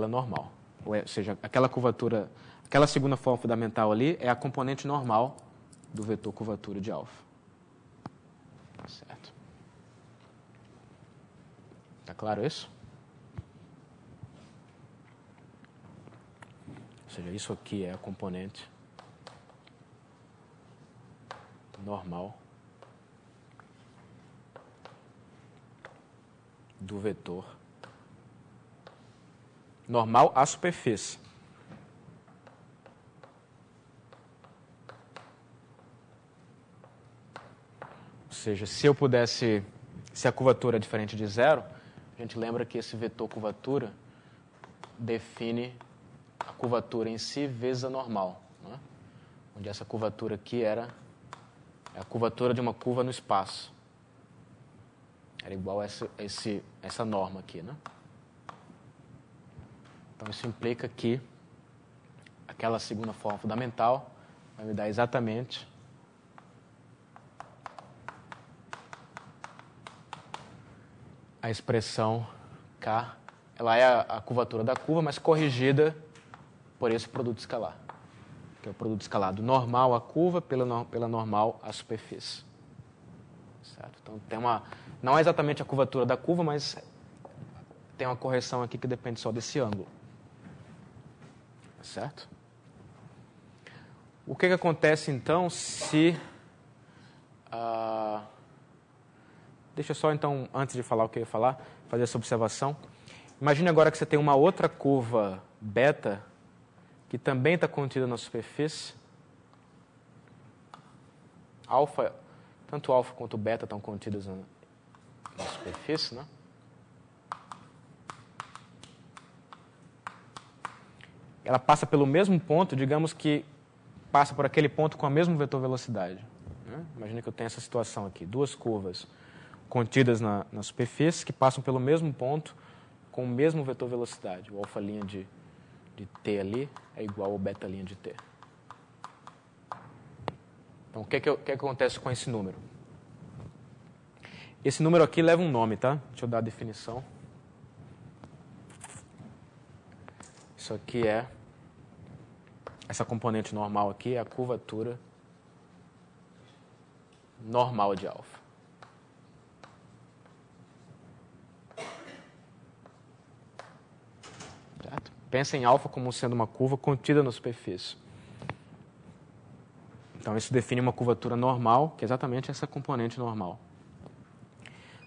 normal. Ou seja, aquela curvatura, aquela segunda forma fundamental ali é a componente normal do vetor curvatura de alfa. Certo? Tá claro isso? Ou seja, isso aqui é a componente normal do vetor normal à superfície. Ou seja, se a curvatura é diferente de zero, a gente lembra que esse vetor curvatura define a curvatura em si vezes a normal, né? Onde essa curvatura aqui é a curvatura de uma curva no espaço. Era igual a essa norma aqui, né? Então, isso implica que aquela segunda forma fundamental vai me dar exatamente a expressão K. Ela é a curvatura da curva, mas corrigida por esse produto escalar, que é o produto escalar do normal à curva pela normal à superfície. Certo? Então, não é exatamente a curvatura da curva, mas tem uma correção aqui que depende só desse ângulo. Certo? O que acontece, então, se... deixa eu só, então, antes de falar o que eu ia falar, fazer essa observação. Imagine agora que você tem uma outra curva beta que também está contida na superfície. Alfa, tanto alfa quanto beta estão contidas na superfície, né? Ela passa pelo mesmo ponto, digamos que passa por aquele ponto com a mesma vetor velocidade. Né? Imagina que eu tenho essa situação aqui, duas curvas contidas na superfície que passam pelo mesmo ponto com o mesmo vetor velocidade. O alfa' de t ali é igual ao beta' de t. Então, o que acontece com esse número? Esse número aqui leva um nome, tá? Deixa eu dar a definição. Isso aqui essa componente normal aqui é a curvatura normal de alfa. Certo? Pensa em alfa como sendo uma curva contida na superfície. Então, isso define uma curvatura normal, que é exatamente essa componente normal.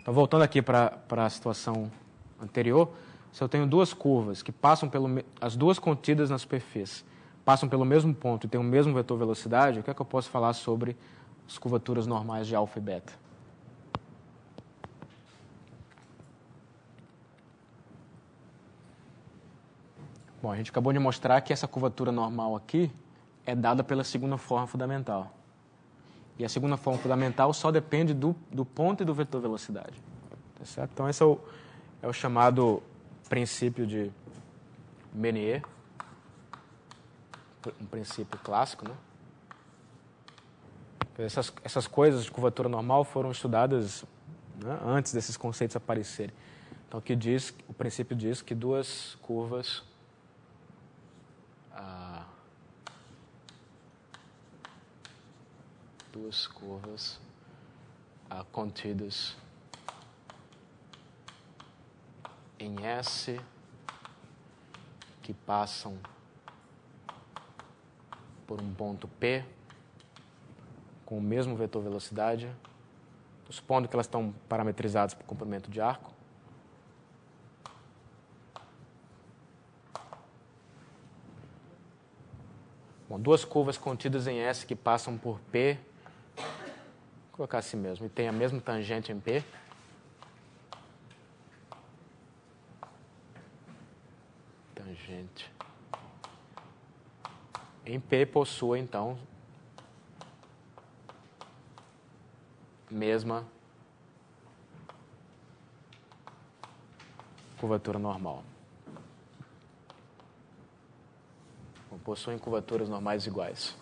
Então, voltando aqui para a situação anterior, se eu tenho duas curvas que passam as duas contidas na superfície, passam pelo mesmo ponto e têm o mesmo vetor velocidade, o que é que eu posso falar sobre as curvaturas normais de alfa e beta? Bom, a gente acabou de mostrar que essa curvatura normal aqui é dada pela segunda forma fundamental. E a segunda forma fundamental só depende do ponto e do vetor velocidade. Tá certo? Então, esse é o chamado princípio de Menier, um princípio clássico, né? Essas coisas de curvatura normal foram estudadas, né, antes desses conceitos aparecerem. Então, o princípio diz que duas curvas contidas em S que passam por um ponto P com o mesmo vetor velocidade, supondo que elas estão parametrizadas por comprimento de arco. Bom, duas curvas contidas em S que passam por P, vou colocar assim mesmo, e tem a mesma tangente em P. Tangente em P possui, então, mesma curvatura normal. Bom, possuem curvaturas normais iguais.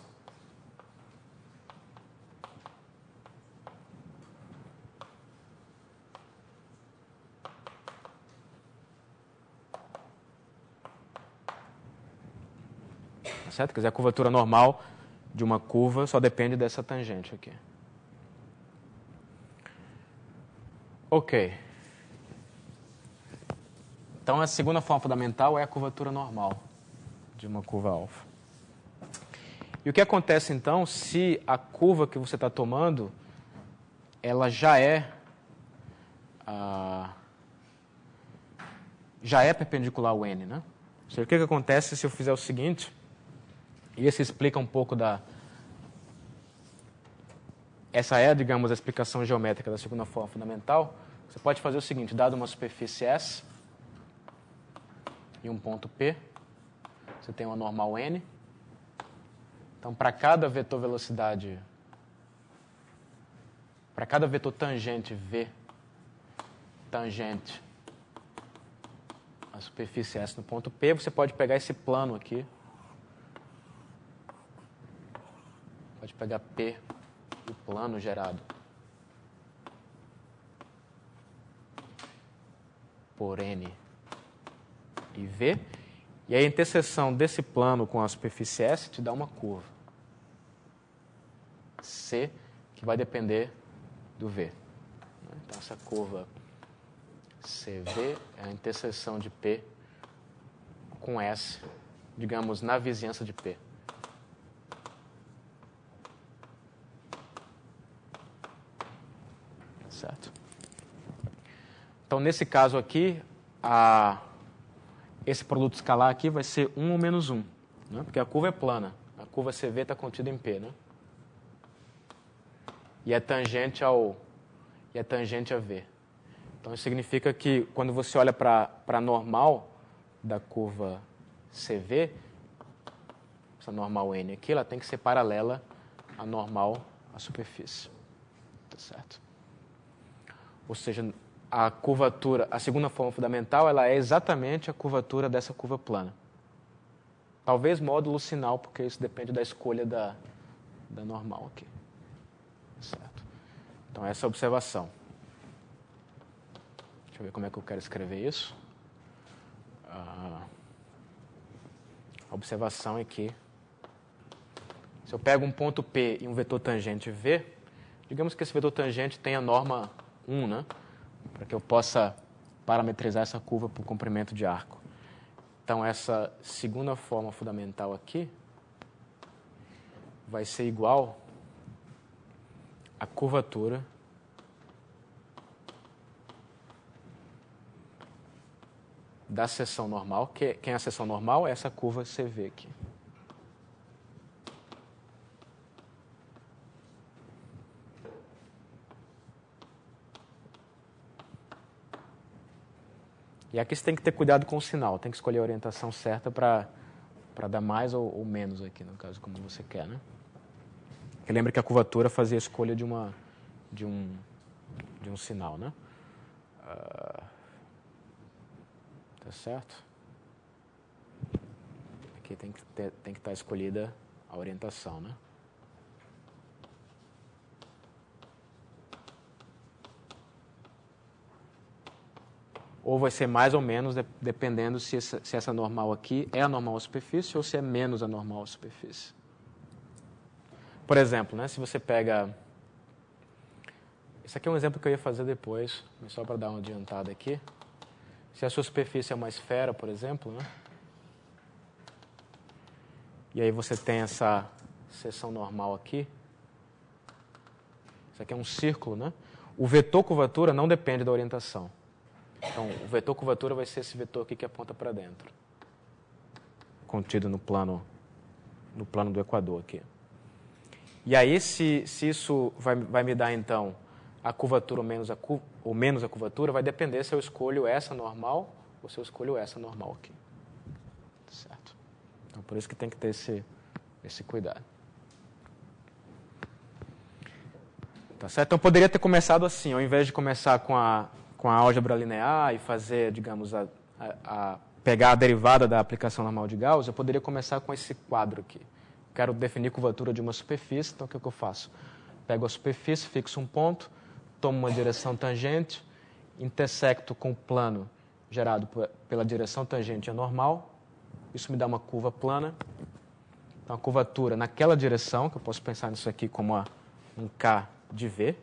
Certo? Quer dizer, a curvatura normal de uma curva só depende dessa tangente aqui. Ok. Então, a segunda forma fundamental é a curvatura normal de uma curva alfa. E o que acontece, então, se a curva que você está tomando, ela já é perpendicular ao n, né? Ou seja, o que acontece se eu fizer o seguinte, e esse explica um pouco da... Essa é, digamos, a explicação geométrica da segunda forma fundamental. Você pode fazer o seguinte, dado uma superfície S e um ponto P, você tem uma normal N. Então, para cada vetor velocidade, para cada vetor tangente V, tangente a superfície S no ponto P, você pode pegar esse plano aqui, pode pegar P, o plano gerado por N e V, e a interseção desse plano com a superfície S te dá uma curva C, que vai depender do V. Então, essa curva CV é a interseção de P com S, digamos, na vizinhança de P. Certo? Então, nesse caso aqui, esse produto escalar aqui vai ser 1 ou menos 1, né? Porque a curva é plana. A curva CV está contida em P, né? E é tangente a V. Então, isso significa que, quando você olha para a normal da curva CV, essa normal N aqui, ela tem que ser paralela à normal à superfície. Tá certo? Ou seja, a curvatura, a segunda forma fundamental, ela é exatamente a curvatura dessa curva plana. Talvez módulo sinal, porque isso depende da escolha da normal aqui. Certo? Então, essa é a observação. Deixa eu ver como é que eu quero escrever isso. A observação é que, se eu pego um ponto P e um vetor tangente V, digamos que esse vetor tangente tenha norma 1, né? Para que eu possa parametrizar essa curva por comprimento de arco. Então, essa segunda forma fundamental aqui vai ser igual à curvatura da seção normal. Quem é a seção normal? É essa curva CV aqui. E aqui você tem que ter cuidado com o sinal, tem que escolher a orientação certa para dar mais ou menos aqui, no caso, como você quer, né? Porque lembra que a curvatura fazia a escolha de um sinal, né? Tá certo? Aqui tem que estar escolhida a orientação, né? Ou vai ser mais ou menos, dependendo se essa normal aqui é a normal à superfície ou se é menos a normal à superfície. Por exemplo, né, se você pega... Esse aqui é um exemplo que eu ia fazer depois, mas só para dar uma adiantada aqui. Se a sua superfície é uma esfera, por exemplo, né, E aí você tem essa seção normal aqui. Isso aqui é um círculo, né? O vetor curvatura não depende da orientação. Então, o vetor curvatura vai ser esse vetor aqui que aponta para dentro. Contido no plano do equador aqui. E aí, se isso vai me dar, então, a curvatura ou menos a curvatura, vai depender se eu escolho essa normal ou se eu escolho essa normal aqui. Certo? Então, por isso que tem que ter esse cuidado. Tá certo? Então, poderia ter começado assim, ao invés de começar com a álgebra linear e fazer, digamos, pegar a derivada da aplicação normal de Gauss, eu poderia começar com esse quadro aqui. Quero definir curvatura de uma superfície, então o que eu faço? Pego a superfície, fixo um ponto, tomo uma direção tangente, intersecto com o plano gerado pela direção tangente é normal, isso me dá uma curva plana. Então, a curvatura naquela direção, que eu posso pensar nisso aqui como um K de V,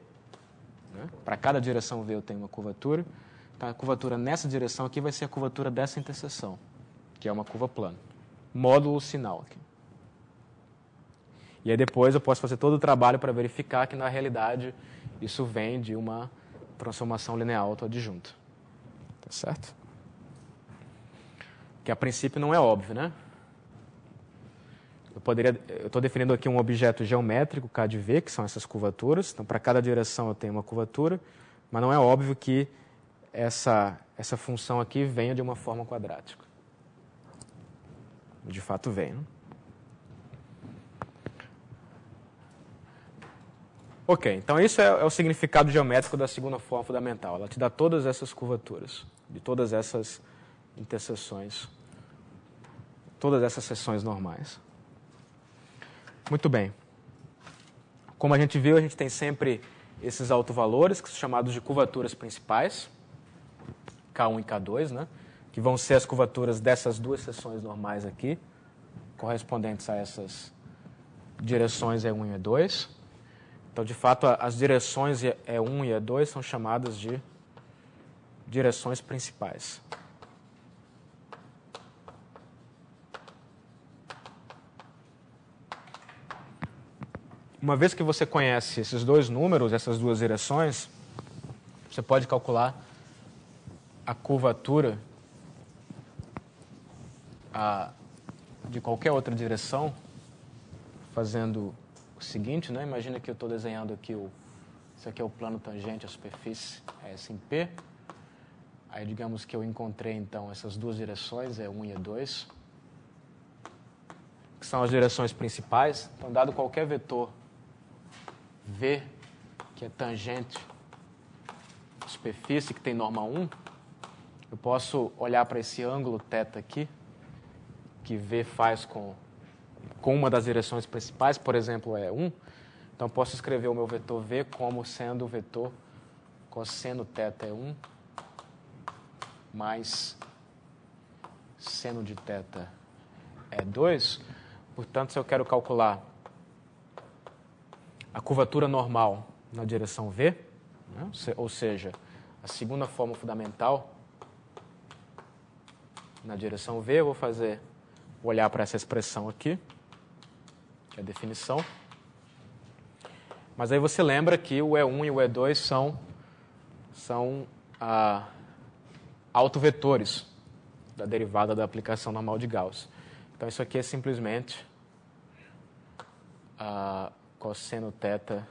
né? Para cada direção V eu tenho uma curvatura. Então, a curvatura nessa direção aqui vai ser a curvatura dessa interseção, que é uma curva plana. Módulo sinal aqui. E aí depois eu posso fazer todo o trabalho para verificar que, na realidade, isso vem de uma transformação linear autoadjunta. Tá certo? Que a princípio não é óbvio, né? Eu estou definindo aqui um objeto geométrico, K de V, que são essas curvaturas. Então, para cada direção eu tenho uma curvatura, mas não é óbvio que essa função aqui venha de uma forma quadrática. De fato vem, né? Ok, então isso é o significado geométrico da segunda forma fundamental. Ela te dá todas essas curvaturas, de todas essas interseções, todas essas seções normais. Muito bem. Como a gente viu, a gente tem sempre esses autovalores, que são chamados de curvaturas principais, K1 e K2, né? Que vão ser as curvaturas dessas duas seções normais aqui, correspondentes a essas direções E1 e E2. Então, de fato, as direções E1 e E2 são chamadas de direções principais. Uma vez que você conhece esses dois números, essas duas direções, você pode calcular a curvatura de qualquer outra direção, fazendo o seguinte, né? Imagina que eu estou desenhando aqui, isso aqui é o plano tangente, a superfície é S em P. Aí, digamos que eu encontrei, então, essas duas direções, E1 e E2, que são as direções principais. Então, dado qualquer vetor V, que é tangente à superfície, que tem norma 1, eu posso olhar para esse ângulo θ aqui, que V faz com uma das direções principais, por exemplo, é 1. Então, eu posso escrever o meu vetor V como sendo o vetor cosseno θ é 1 mais seno de θ é 2. Portanto, se eu quero calcular a curvatura normal na direção V, né? Ou seja, a segunda forma fundamental na direção V, eu vou olhar para essa expressão aqui, que é a definição. Mas aí você lembra que o E1 e o E2 são autovetores da derivada da aplicação normal de Gauss. Então, isso aqui é simplesmente cosseno θ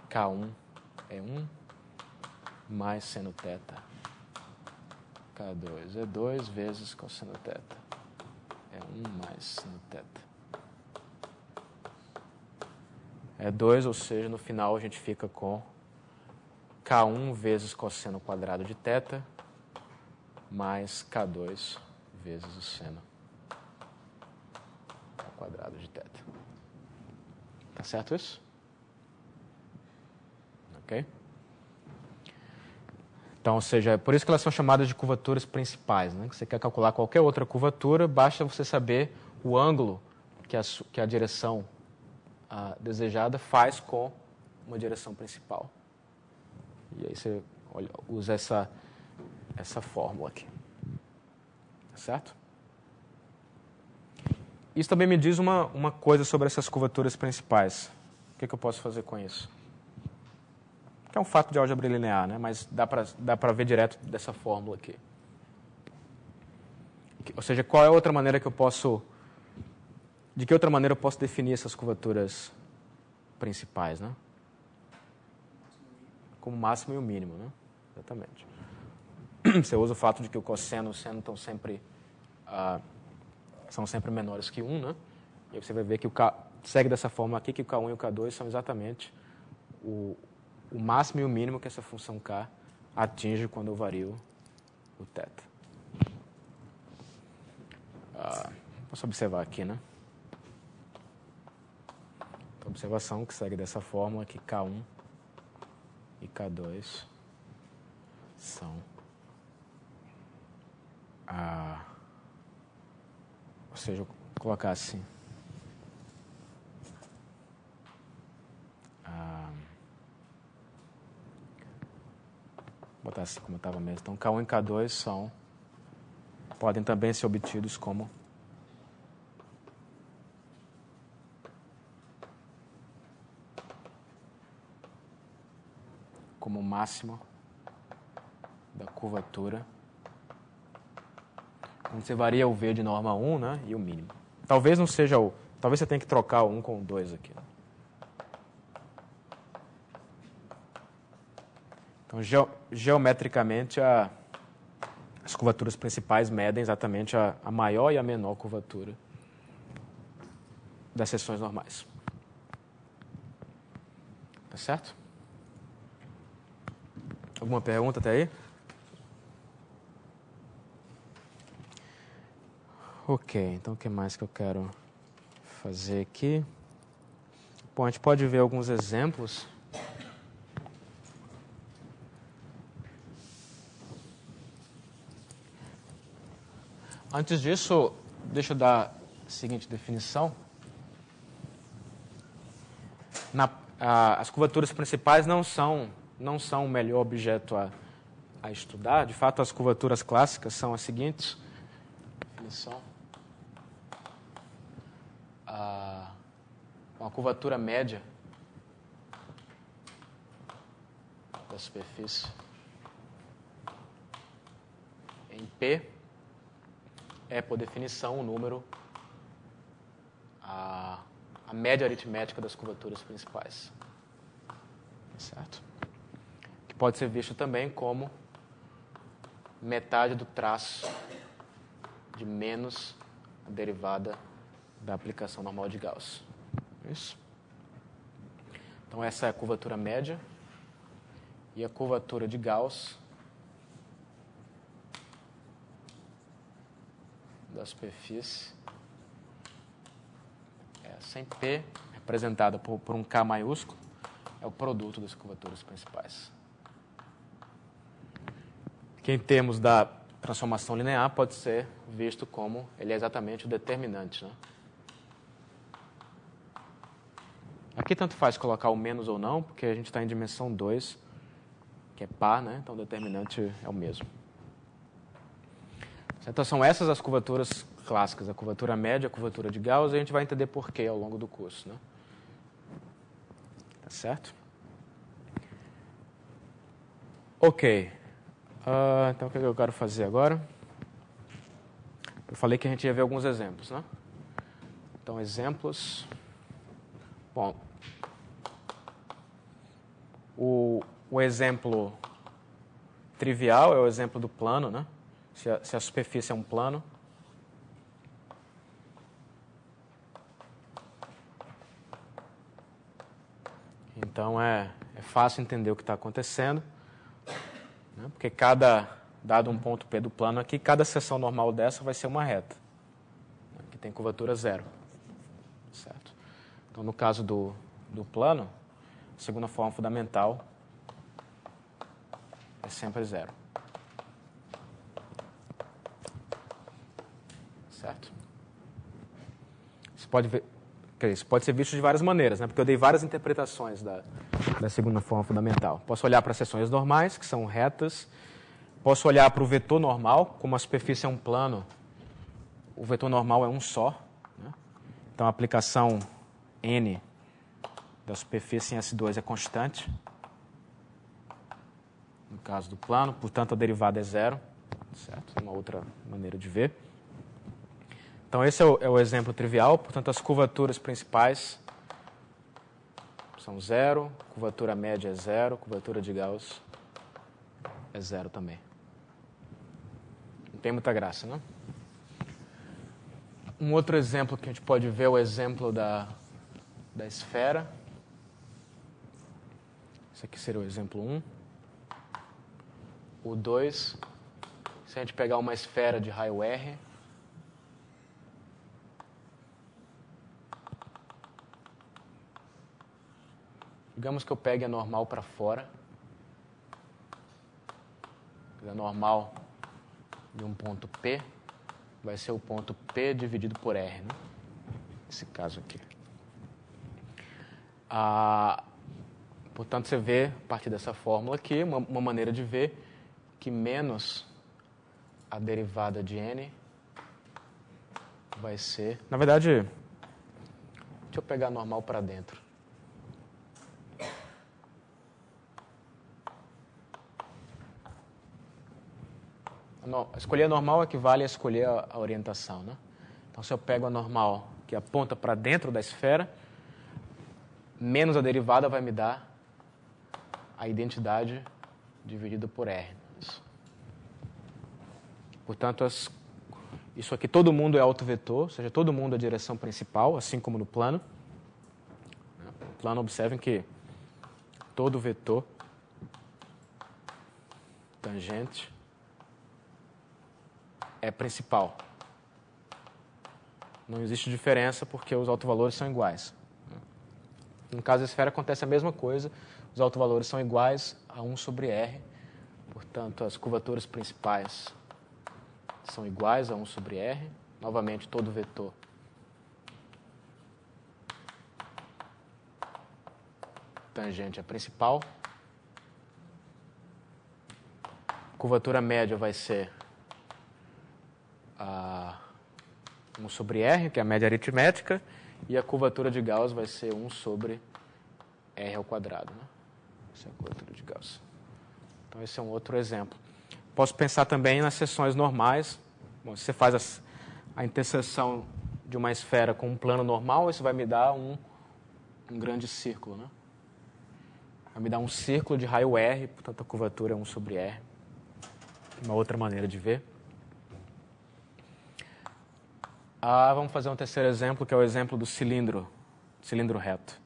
K1 é 1 mais seno θ K2 é 2 vezes cosseno θ é 1 mais seno θ é 2, ou seja, no final a gente fica com K1 vezes cosseno quadrado de θ mais K2 vezes o seno ao quadrado de θ. Tá certo isso? Ok? Então, ou seja, é por isso que elas são chamadas de curvaturas principais, né? Que você quer calcular qualquer outra curvatura, basta você saber o ângulo que a direção desejada faz com uma direção principal. E aí você usa essa fórmula aqui. Tá certo? isso também me diz uma coisa sobre essas curvaturas principais. O que eu posso fazer com isso? Que é um fato de álgebra linear, né? Mas dá para ver direto dessa fórmula aqui. Ou seja, qual é a outra maneira que eu posso... De que outra maneira eu posso definir essas curvaturas principais, né? Como o máximo e o mínimo, né? Exatamente. Você usa o fato de que o cosseno e o seno são sempre menores que 1, né? E aí você vai ver que segue dessa forma aqui, que o K1 e o K2 são exatamente o máximo e o mínimo que essa função K atinge quando eu vario o θ. Posso observar aqui, né? Então, observação que segue dessa fórmula que K1 e K2 são ou seja, eu vou colocar assim. Vou botar assim como estava mesmo. Então, K1 e K2 podem também ser obtidos como o máximo da curvatura. Quando você varia o V de norma 1, né, e o mínimo. Talvez não seja talvez você tenha que trocar o 1 com o 2 aqui. Então, geometricamente, as curvaturas principais medem exatamente a maior e a menor curvatura das seções normais. Tá certo? Alguma pergunta até aí? Ok, então o que mais que eu quero fazer aqui? Bom, a gente pode ver alguns exemplos. Antes disso, deixa eu dar a seguinte definição. As curvaturas principais não são o melhor objeto a estudar. De fato, as curvaturas clássicas são as seguintes. Definição. Uma curvatura média da superfície em P é, por definição, o número, a média aritmética das curvaturas principais. Certo? Que pode ser visto também como metade do traço de menos a derivada da aplicação normal de Gauss. Isso. Então, essa é a curvatura média. E a curvatura de Gauss da superfície é sem P, representada por um K maiúsculo, é o produto das curvaturas principais. Que em termos da transformação linear pode ser visto como ele é exatamente o determinante, né? Aqui tanto faz colocar o menos ou não, porque a gente está em dimensão 2, que é par, né? Então o determinante é o mesmo. Então são essas as curvaturas clássicas, a curvatura média, a curvatura de Gauss, e a gente vai entender por quê ao longo do curso, né? Tá certo? Ok. Então o que eu quero fazer agora? Eu falei que a gente ia ver alguns exemplos, né? Então, exemplos. Bom, o exemplo trivial é o exemplo do plano, né? Se a superfície é um plano. Então, é fácil entender o que está acontecendo, né? Porque dado um ponto P do plano aqui, cada seção normal dessa vai ser uma reta, né? Que tem curvatura zero. Certo? Então, no caso do plano, a segunda forma fundamental é sempre zero. Certo? Isso pode ser visto de várias maneiras, né? Porque eu dei várias interpretações da segunda forma fundamental. Posso olhar para as seções normais, que são retas. Posso olhar para o vetor normal, como a superfície é um plano, o vetor normal é um só, né? Então, a aplicação N da superfície em S2 é constante, no caso do plano, portanto, a derivada é zero, certo? Uma outra maneira de ver. Então, esse é o exemplo trivial, portanto, as curvaturas principais são zero, curvatura média é zero, curvatura de Gauss é zero também. Não tem muita graça, né? Um outro exemplo que a gente pode ver é o exemplo da esfera. Esse aqui seria o exemplo 1. O 2, se a gente pegar uma esfera de raio R, digamos que eu pegue a normal para fora, a normal de um ponto P vai ser o ponto P dividido por R, né? Esse caso aqui. Portanto, você vê, a partir dessa fórmula aqui, uma maneira de ver que menos a derivada de N vai ser... Na verdade, deixa eu pegar a normal para dentro. Escolher a normal equivale a escolher a orientação, né? Então, se eu pego a normal que aponta para dentro da esfera, menos a derivada vai me dar a identidade dividida por R. Portanto, isso aqui, todo mundo é autovetor, ou seja, todo mundo é a direção principal, assim como no plano. No plano, observem que todo vetor tangente é principal. Não existe diferença porque os autovalores são iguais. No caso da esfera acontece a mesma coisa, os autovalores são iguais a 1 sobre R, portanto as curvaturas principais são iguais a 1 sobre R, novamente todo vetor tangente é principal, curvatura média vai ser 1 sobre R, que é a média aritmética, e a curvatura de Gauss vai ser 1 sobre R ao quadrado. Né? Essa é a curvatura de Gauss. Então, esse é um outro exemplo. Posso pensar também nas seções normais. Bom, se você faz a interseção de uma esfera com um plano normal, isso vai me dar um grande círculo. Né? Vai me dar um círculo de raio R, portanto, a curvatura é 1 sobre R. Uma outra maneira de ver. Vamos fazer um terceiro exemplo, que é o exemplo do cilindro reto.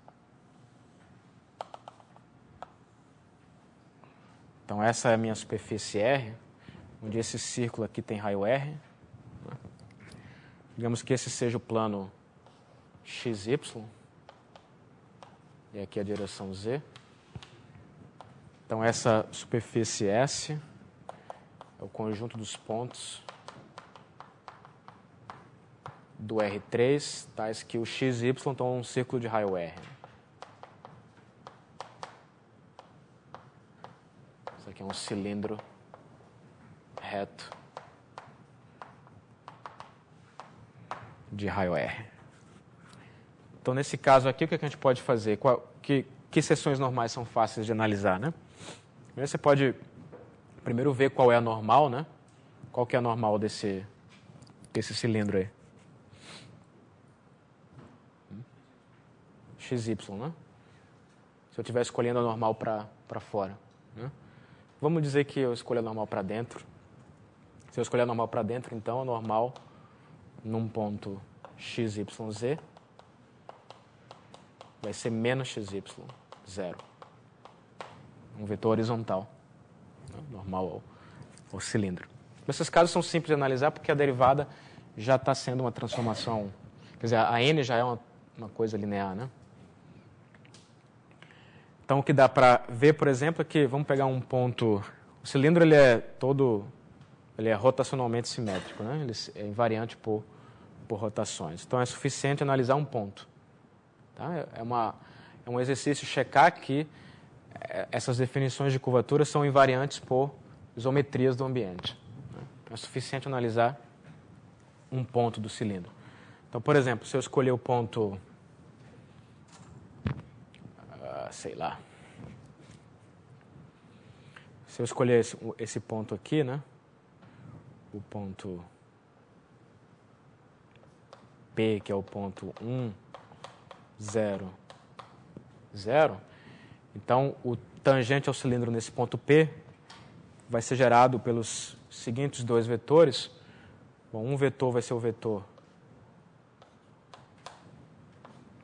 Então, essa é a minha superfície R, onde esse círculo aqui tem raio R. Digamos que esse seja o plano XY, e aqui a direção Z. Então, essa superfície S é o conjunto dos pontos do R3, tais que o XY estão um círculo de raio R. Isso aqui é um cilindro reto de raio R. Então, nesse caso aqui, o que a gente pode fazer? Que seções normais são fáceis de analisar, né? Primeiro, você pode ver qual é a normal, né? Qual que é a normal desse cilindro aí? XY, né? Se eu estiver escolhendo a normal para fora. Né? Vamos dizer que eu escolho a normal para dentro. Se eu escolher a normal para dentro, então a normal num ponto XYZ vai ser menos XY, zero. Um vetor horizontal, né? Normal ao cilindro. Esses casos são simples de analisar porque a derivada já está sendo uma transformação. Quer dizer, a N já é uma coisa linear, né? Então, o que dá para ver, por exemplo, é que, vamos pegar um ponto... O cilindro ele é rotacionalmente simétrico, né? Ele é invariante por rotações. Então, é suficiente analisar um ponto. Tá? É um exercício checar que essas definições de curvatura são invariantes por isometrias do ambiente. Né? Então, é suficiente analisar um ponto do cilindro. Então, por exemplo, se eu escolher o ponto, sei lá, se eu escolher esse ponto aqui, né? O ponto P, que é o ponto 1, 0, 0. Então, o tangente ao cilindro nesse ponto P vai ser gerado pelos seguintes dois vetores. Bom, um vetor vai ser o vetor...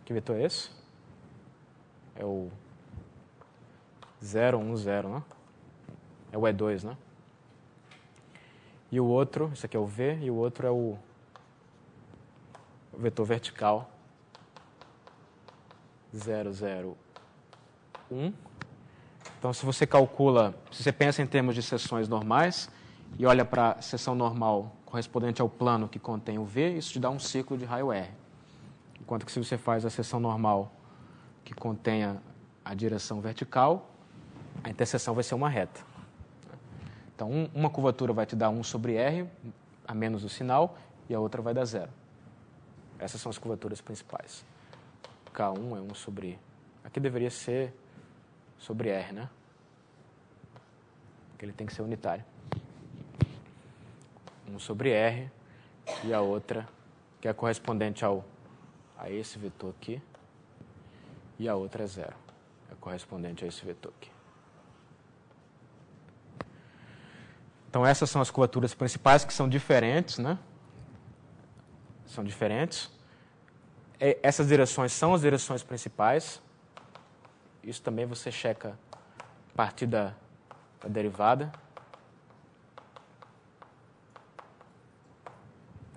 Que vetor é esse? É o 0, 1, 0, né? É o E2, né? E o outro, esse aqui é o V, e o outro é o vetor vertical 0, 0, 1. Então, se você calcula, se você pensa em termos de seções normais e olha para a seção normal correspondente ao plano que contém o V, isso te dá um ciclo de raio R. Enquanto que se você faz a seção normal que contenha a direção vertical, a interseção vai ser uma reta. Então, uma curvatura vai te dar 1 sobre R, a menos o sinal, e a outra vai dar 0. Essas são as curvaturas principais. K1 é 1 sobre... Aqui deveria ser sobre R, né? Porque ele tem que ser unitário. 1 sobre R, e a outra, que é correspondente a esse vetor aqui, e a outra é 0. É correspondente a esse vetor aqui. Então, essas são as curvaturas principais, que são diferentes, né? São diferentes. Essas direções são as direções principais. Isso também você checa a partir da derivada.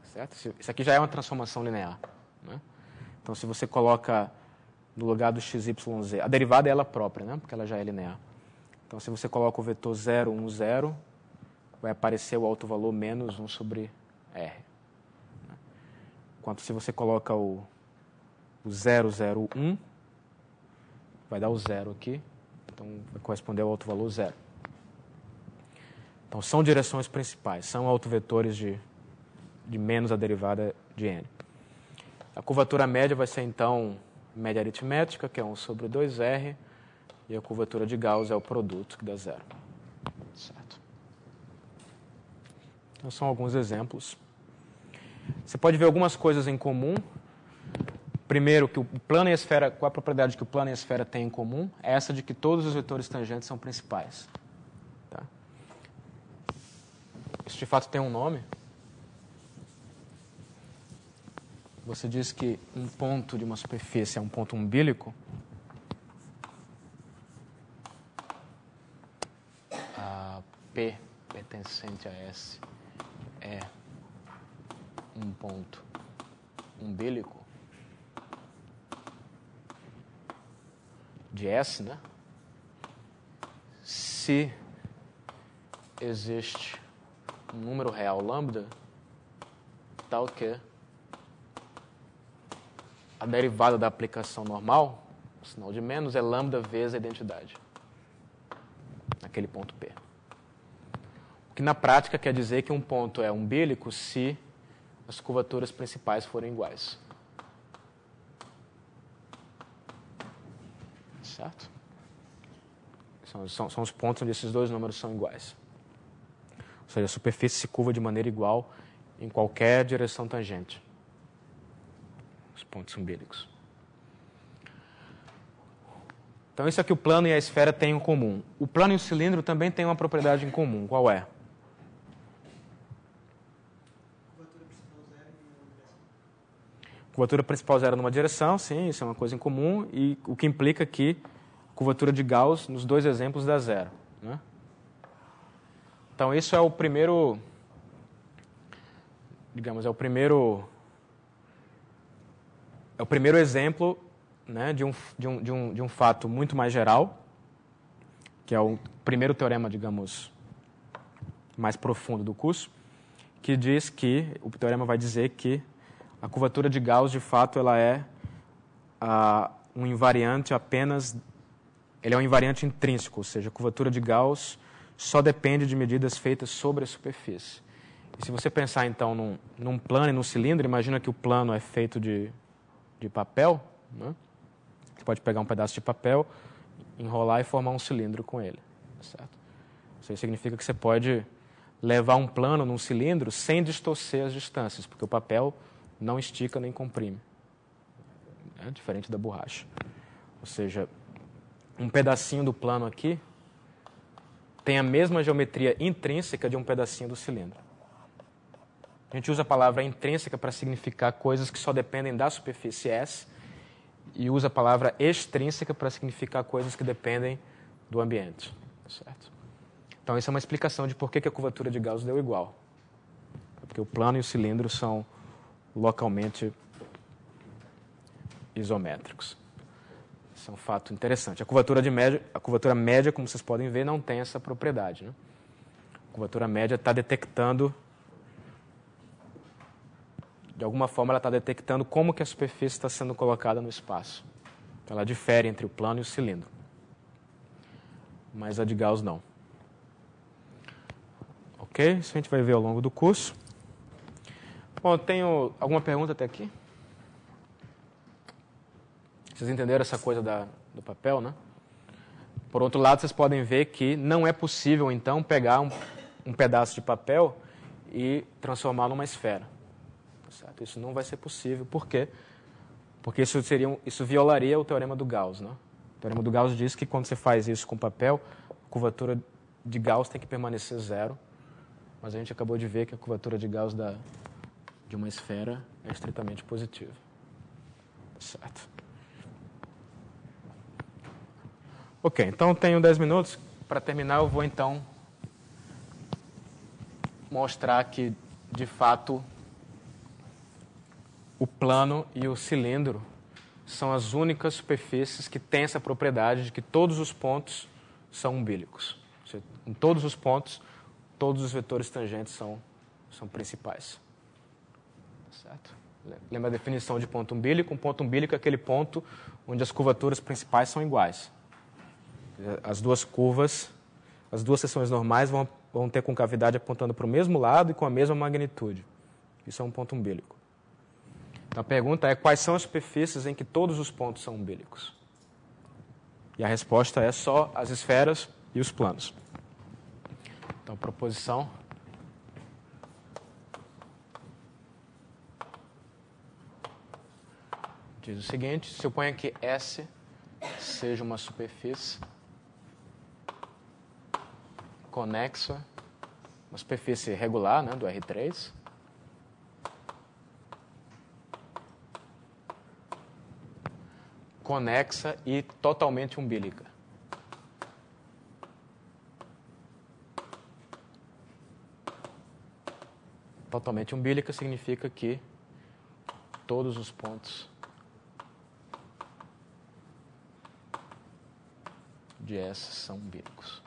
Certo? Isso aqui já é uma transformação linear, né? Então, se você coloca no lugar do x, y, z, a derivada é ela própria, né? Porque ela já é linear. Então, se você coloca o vetor 0, 1, 0... vai aparecer o alto valor menos 1 sobre R. Enquanto se você coloca o 0, 0, 1, vai dar o 0 aqui, então vai corresponder ao alto valor 0. Então, são direções principais, são autovetores de menos a derivada de n. A curvatura média vai ser, então, média aritmética, que é 1 sobre 2R, e a curvatura de Gauss é o produto, que dá 0. Certo. Então, são alguns exemplos. Você pode ver algumas coisas em comum. Primeiro, que o plano e a esfera, qual a propriedade que o plano e a esfera têm em comum? É essa de que todos os vetores tangentes são principais. Tá? Isso de fato tem um nome. Você diz que um ponto de uma superfície é um ponto umbilical. A P pertencente a S é um ponto umbilical de S, né? Se existe um número real lambda, tal que a derivada da aplicação normal, o sinal de menos, é lambda vezes a identidade, naquele ponto P. O que na prática quer dizer que um ponto é umbílico se as curvaturas principais forem iguais. Certo? São os pontos onde esses dois números são iguais. Ou seja, a superfície se curva de maneira igual em qualquer direção tangente. Os pontos umbílicos. Então, isso é que o plano e a esfera têm em comum. O plano e o cilindro também têm uma propriedade em comum. Qual é? Curvatura principal zero numa direção, sim, isso é uma coisa em comum, e o que implica que a curvatura de Gauss, nos dois exemplos, dá zero. Né? Então, isso é o primeiro, digamos, é o primeiro exemplo, né, de um fato muito mais geral, que é o primeiro teorema, digamos, mais profundo do curso, que diz que, o teorema vai dizer que a curvatura de Gauss, de fato, ela é um invariante apenas... Ele é um invariante intrínseco, ou seja, a curvatura de Gauss só depende de medidas feitas sobre a superfície. E se você pensar, então, num plano e num cilindro, imagina que o plano é feito de papel, né? Você pode pegar um pedaço de papel, enrolar e formar um cilindro com ele, certo? Isso aí significa que você pode levar um plano num cilindro sem distorcer as distâncias, porque o papel não estica nem comprime. É diferente da borracha. Ou seja, um pedacinho do plano aqui tem a mesma geometria intrínseca de um pedacinho do cilindro. A gente usa a palavra intrínseca para significar coisas que só dependem da superfície S e usa a palavra extrínseca para significar coisas que dependem do ambiente, certo? Então, isso é uma explicação de por que a curvatura de Gauss deu igual. Porque o plano e o cilindro são localmente isométricos. Isso é um fato interessante. A curvatura média, como vocês podem ver, não tem essa propriedade, né? A curvatura média está detectando, de alguma forma, ela está detectando como que a superfície está sendo colocada no espaço. Então, ela difere entre o plano e o cilindro. Mas a de Gauss não. Ok? Isso a gente vai ver ao longo do curso. Bom, eu tenho alguma pergunta até aqui? Vocês entenderam essa coisa do papel, né? Por outro lado, vocês podem ver que não é possível, então, pegar um pedaço de papel e transformá-lo numa esfera. Certo? Isso não vai ser possível. Por quê? Porque isso violaria o teorema do Gauss, né? O teorema do Gauss diz que quando você faz isso com papel, a curvatura de Gauss tem que permanecer zero. Mas a gente acabou de ver que a curvatura de Gauss de uma esfera é estritamente positiva. Certo? Ok, então tenho 10 minutos. Para terminar, eu vou então mostrar que, de fato, o plano e o cilindro são as únicas superfícies que têm essa propriedade de que todos os pontos são umbílicos. Ou seja, em todos os pontos, todos os vetores tangentes são principais. Certo? Lembra a definição de ponto umbílico? Um ponto umbílico é aquele ponto onde as curvaturas principais são iguais. As duas curvas, as duas seções normais vão ter concavidade apontando para o mesmo lado e com a mesma magnitude. Isso é um ponto umbílico. Então a pergunta é: quais são as superfícies em que todos os pontos são umbílicos? E a resposta é só as esferas e os planos. Então, proposição diz o seguinte: suponha que S seja uma superfície conexa, uma superfície regular, né, do R3, conexa e totalmente umbílica. Totalmente umbílica significa que todos os pontos de S são umbílicos.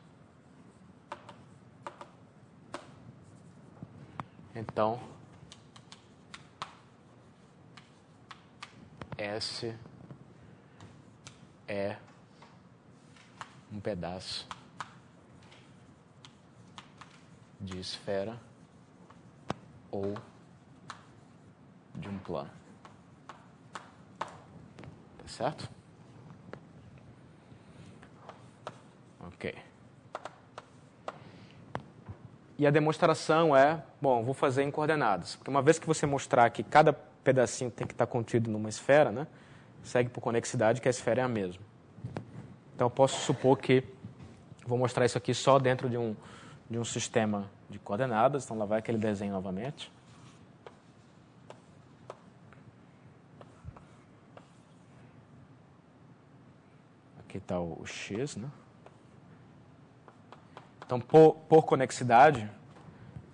Então, S é um pedaço de esfera ou de um plano. Tá certo? Ok. E a demonstração é, bom, vou fazer em coordenadas. Porque uma vez que você mostrar que cada pedacinho tem que estar contido numa esfera, né, segue por conexidade que a esfera é a mesma. Então, eu posso supor que vou mostrar isso aqui só dentro de um sistema de coordenadas. Então, lá vai aquele desenho novamente. Aqui está o X, né? Então, por conexidade,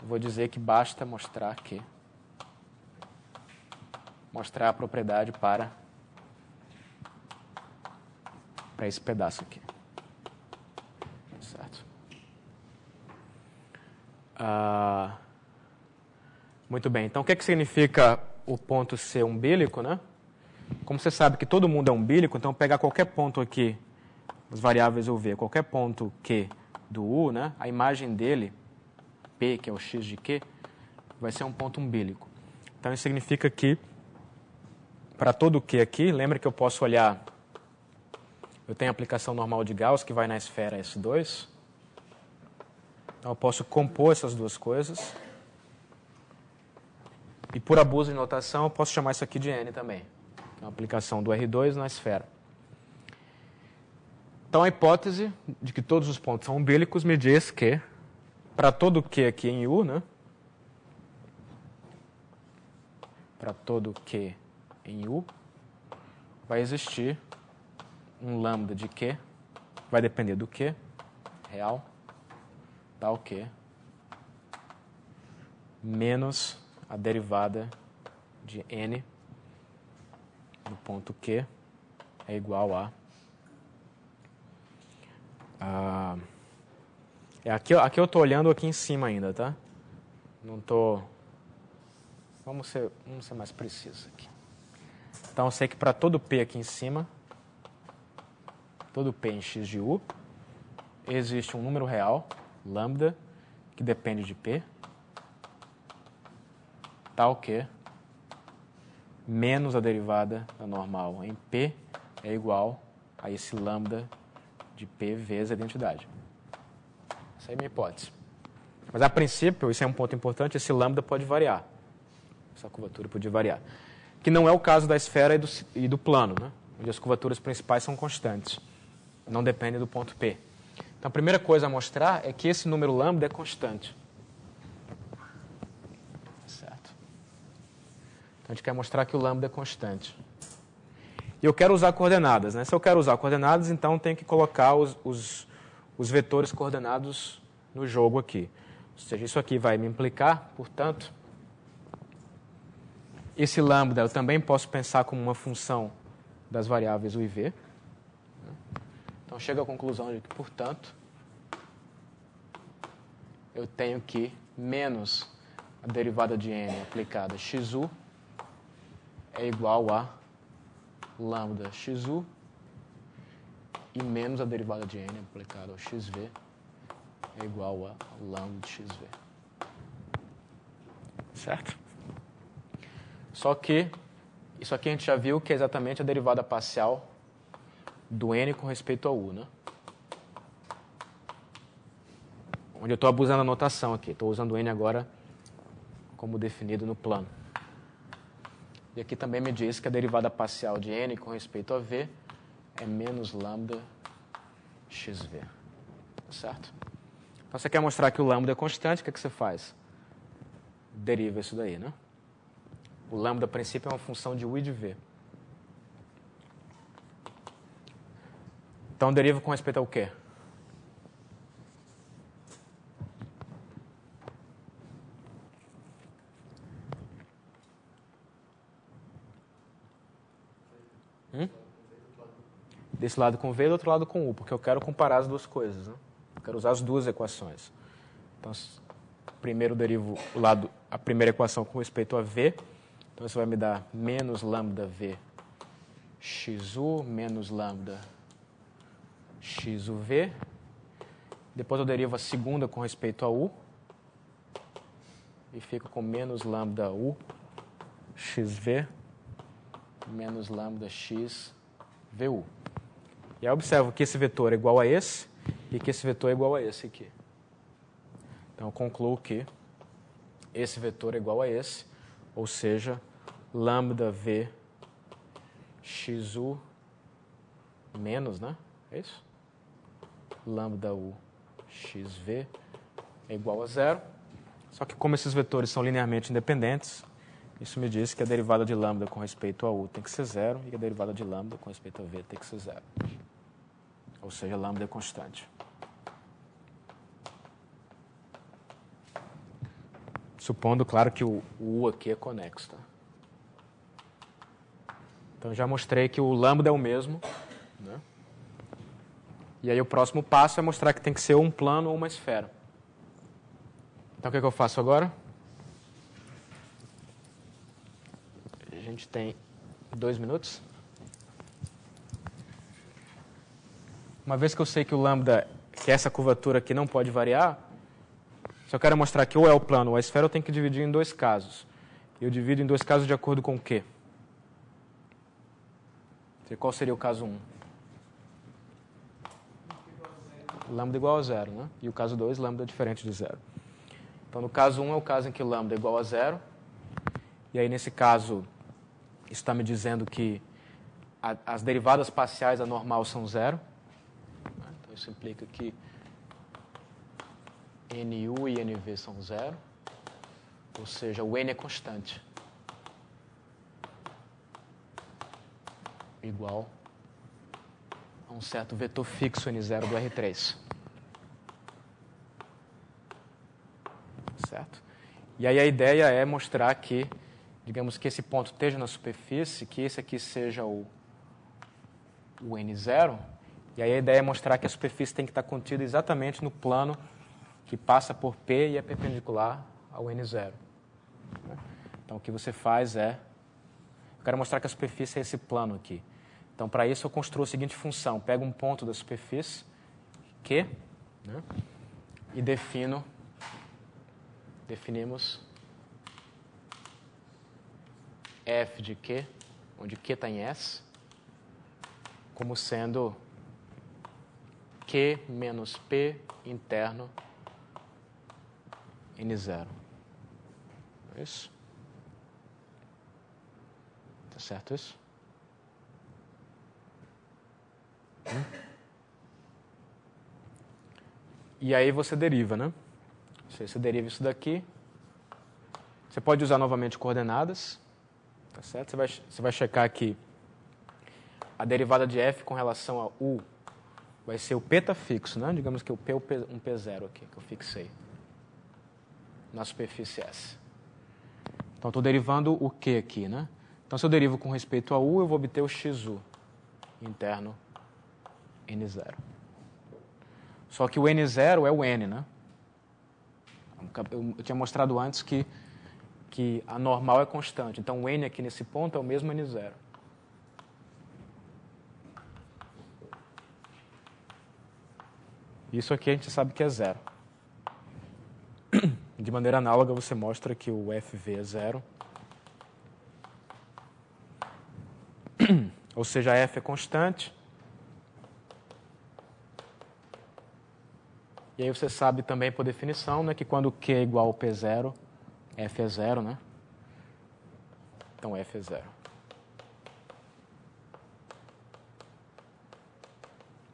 eu vou dizer que basta mostrar a propriedade para esse pedaço aqui. Certo? Muito bem. Então, o que significa o ponto ser umbílico, né? Como você sabe que todo mundo é umbílico, então pegar qualquer ponto aqui, as variáveis eu ver, qualquer ponto Q do U, né? A imagem dele, P, que é o X de Q, vai ser um ponto umbilical. Então, isso significa que, para todo Q aqui, lembra que eu posso olhar, eu tenho a aplicação normal de Gauss, que vai na esfera S2. Então, eu posso compor essas duas coisas. E, por abuso de notação, eu posso chamar isso aqui de N também. É uma aplicação do R2 na esfera. Então, a hipótese de que todos os pontos são umbilicos me diz que, para todo Q aqui em U, né? Para todo Q em U, vai existir um lambda de Q, vai depender do Q real, tal Q, menos a derivada de N no ponto Q é igual a... aqui eu estou olhando aqui em cima ainda, tá? Não estou... Vamos ser mais precisos aqui. Então, eu sei que para todo P aqui em cima, todo P em x de U, existe um número real, lambda, que depende de P, tal que menos a derivada da normal em P é igual a esse lambda de P vezes a identidade. Essa é a minha hipótese. Mas, a princípio, isso é um ponto importante, esse lambda pode variar. Essa curvatura pode variar. Que não é o caso da esfera e do plano, né? Onde as curvaturas principais são constantes. Não dependem do ponto P. Então, a primeira coisa a mostrar é que esse número lambda é constante. Certo? Então, a gente quer mostrar que o lambda é constante. E eu quero usar coordenadas, né? Se eu quero usar coordenadas, então tenho que colocar os vetores coordenados no jogo aqui. Ou seja, isso aqui vai me implicar, portanto, esse lambda eu também posso pensar como uma função das variáveis U e V. Então, chego à conclusão de que, portanto, eu tenho que menos a derivada de N aplicada a XU é igual a lambda XU e menos a derivada de N aplicada ao XV é igual a lambda de XV. Certo? Só que isso aqui a gente já viu que é exatamente a derivada parcial do N com respeito ao U, né? Onde eu estou abusando da notação aqui. Estou usando o N agora como definido no plano. E aqui também me diz que a derivada parcial de N com respeito a V é menos lambda XV. Certo? Então, você quer mostrar que o lambda é constante, o que você faz? Deriva isso daí, né? O lambda, a princípio, é uma função de U e de V. Então, deriva com respeito ao quê? Desse lado com V e do outro lado com U, porque eu quero comparar as duas coisas, né? Eu quero usar as duas equações. Então, primeiro derivo a primeira equação com respeito a V. Então, isso vai me dar menos lambda V XU menos lambda XUV. Depois eu derivo a segunda com respeito a U. E fico com menos lambda U XV menos lambda XVU. E aí eu observo que esse vetor é igual a esse e que esse vetor é igual a esse aqui. Então, eu concluo que esse vetor é igual a esse, ou seja, lambda V XU menos, né? É isso? Lambda U XV é igual a zero. Só que como esses vetores são linearmente independentes, isso me diz que a derivada de lambda com respeito a U tem que ser zero e a derivada de lambda com respeito a V tem que ser zero. Ou seja, lambda é constante. Supondo, claro, que o U aqui é conexo. Tá? Então, já mostrei que o lambda é o mesmo. Né? E aí, o próximo passo é mostrar que tem que ser um plano ou uma esfera. Então, o que eu faço agora? A gente tem 2 minutos. Uma vez que eu sei que o lambda, que essa curvatura aqui não pode variar, Se eu quero mostrar que ou é o plano ou a esfera, eu tenho que dividir em dois casos. Eu divido em dois casos de acordo com o quê? Qual seria o caso 1? Lambda igual a 0, né? E o caso 2, lambda diferente de 0. Então, no caso 1 é o caso em que lambda é igual a 0. E aí, nesse caso, isso está me dizendo que as derivadas parciais da normal são 0. Então, isso implica que NU e NV são 0. Ou seja, o N é constante. Igual a um certo vetor fixo N0 do R3. Certo? E aí a ideia é mostrar que, digamos que esse ponto esteja na superfície, que esse aqui seja o N0, e aí a ideia é mostrar que a superfície tem que estar contida exatamente no plano que passa por P e é perpendicular ao N0. Então o que você faz é, eu quero mostrar que a superfície é esse plano aqui. Então, para isso, eu construo a seguinte função. Pego um ponto da superfície, Q, né, e definimos f de Q, onde Q está em S, como sendo Q menos P interno N0. É isso? Tá certo isso? E aí você deriva, né? Você deriva isso daqui. Você pode usar novamente coordenadas. Tá certo? Você vai checar aqui. A derivada de f com relação a u vai ser o p tá fixo, né? Digamos que o p é um P0 aqui, que eu fixei. Na superfície S. Então, estou derivando o Q aqui, né? Então, se eu derivo com respeito a u, eu vou obter o XU interno N0. Só que o N0 é o N, né? Eu tinha mostrado antes que a normal é constante. Então, o N aqui nesse ponto é o mesmo N0. Isso aqui a gente sabe que é 0. De maneira análoga, você mostra que o FV é 0. Ou seja, a F é constante. E aí você sabe também por definição, né, que quando Q é igual ao P0, F é 0, né? Então F é 0.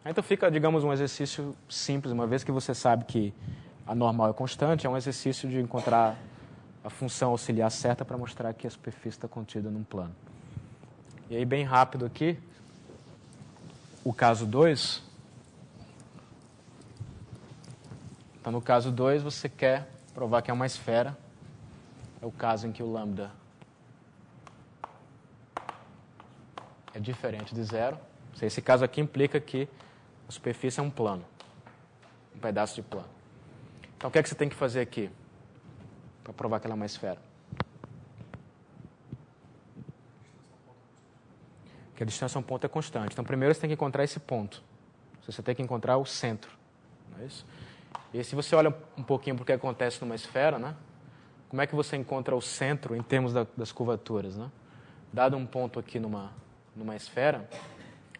Então fica, digamos, um exercício simples, uma vez que você sabe que a normal é constante, é um exercício de encontrar a função auxiliar certa para mostrar que a superfície está contida num plano. E aí, bem rápido aqui, o caso 2. Então, no caso 2, você quer provar que é uma esfera. É o caso em que o lambda é diferente de 0. Esse caso aqui implica que a superfície é um plano, um pedaço de plano. Então, o que é que você tem que fazer aqui para provar que ela é uma esfera? Que a distância a um ponto é constante. Então, primeiro você tem que encontrar esse ponto. Você tem que encontrar o centro. Não é isso? E se você olha um pouquinho para o que acontece numa esfera, né? Como é que você encontra o centro em termos das curvaturas, né? Dado um ponto aqui numa esfera,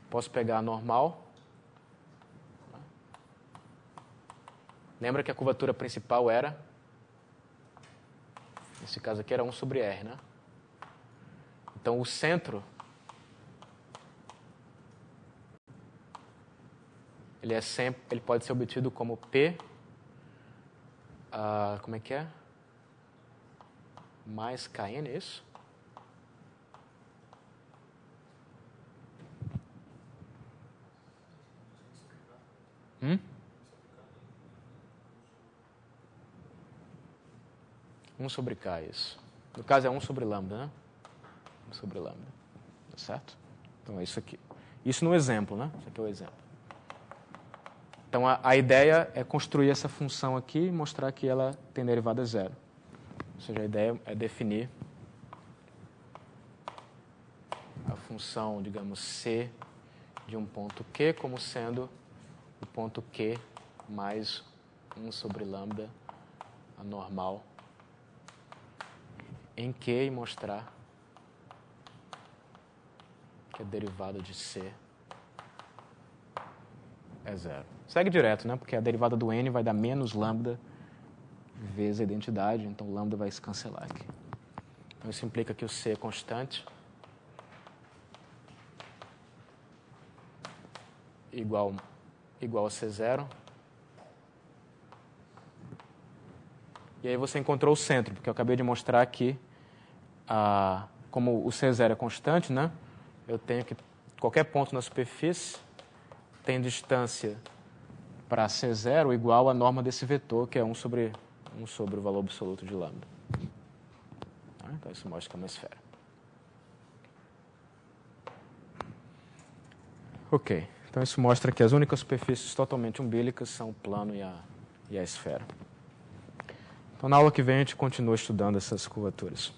posso pegar a normal. Lembra que a curvatura principal era, nesse caso aqui era 1 sobre R, né? Então, o centro, ele pode ser obtido como P, como é que é? Mais KN, é isso? Um sobre K, isso. No caso é 1 sobre lambda, né? 1 sobre lambda. Tá certo? Então é isso aqui. Isso no exemplo, né? Isso aqui é o exemplo. Então a ideia é construir essa função aqui e mostrar que ela tem derivada zero. Ou seja, a ideia é definir a função, digamos, C de um ponto Q como sendo o ponto Q mais 1 sobre lambda a normal em Q e mostrar que a derivada de C é zero. Segue direto, né? Porque a derivada do N vai dar menos lambda vezes a identidade, então lambda vai se cancelar aqui. Então isso implica que o C é constante, igual a C0. E aí você encontrou o centro, porque eu acabei de mostrar aqui, como o C0 é constante, né? Eu tenho que qualquer ponto na superfície tem distância para C0 igual à norma desse vetor, que é 1 sobre o valor absoluto de lambda. Então isso mostra que é uma esfera. Ok, então isso mostra que as únicas superfícies totalmente umbilicas são o plano e a esfera. Então na aula que vem a gente continua estudando essas curvaturas.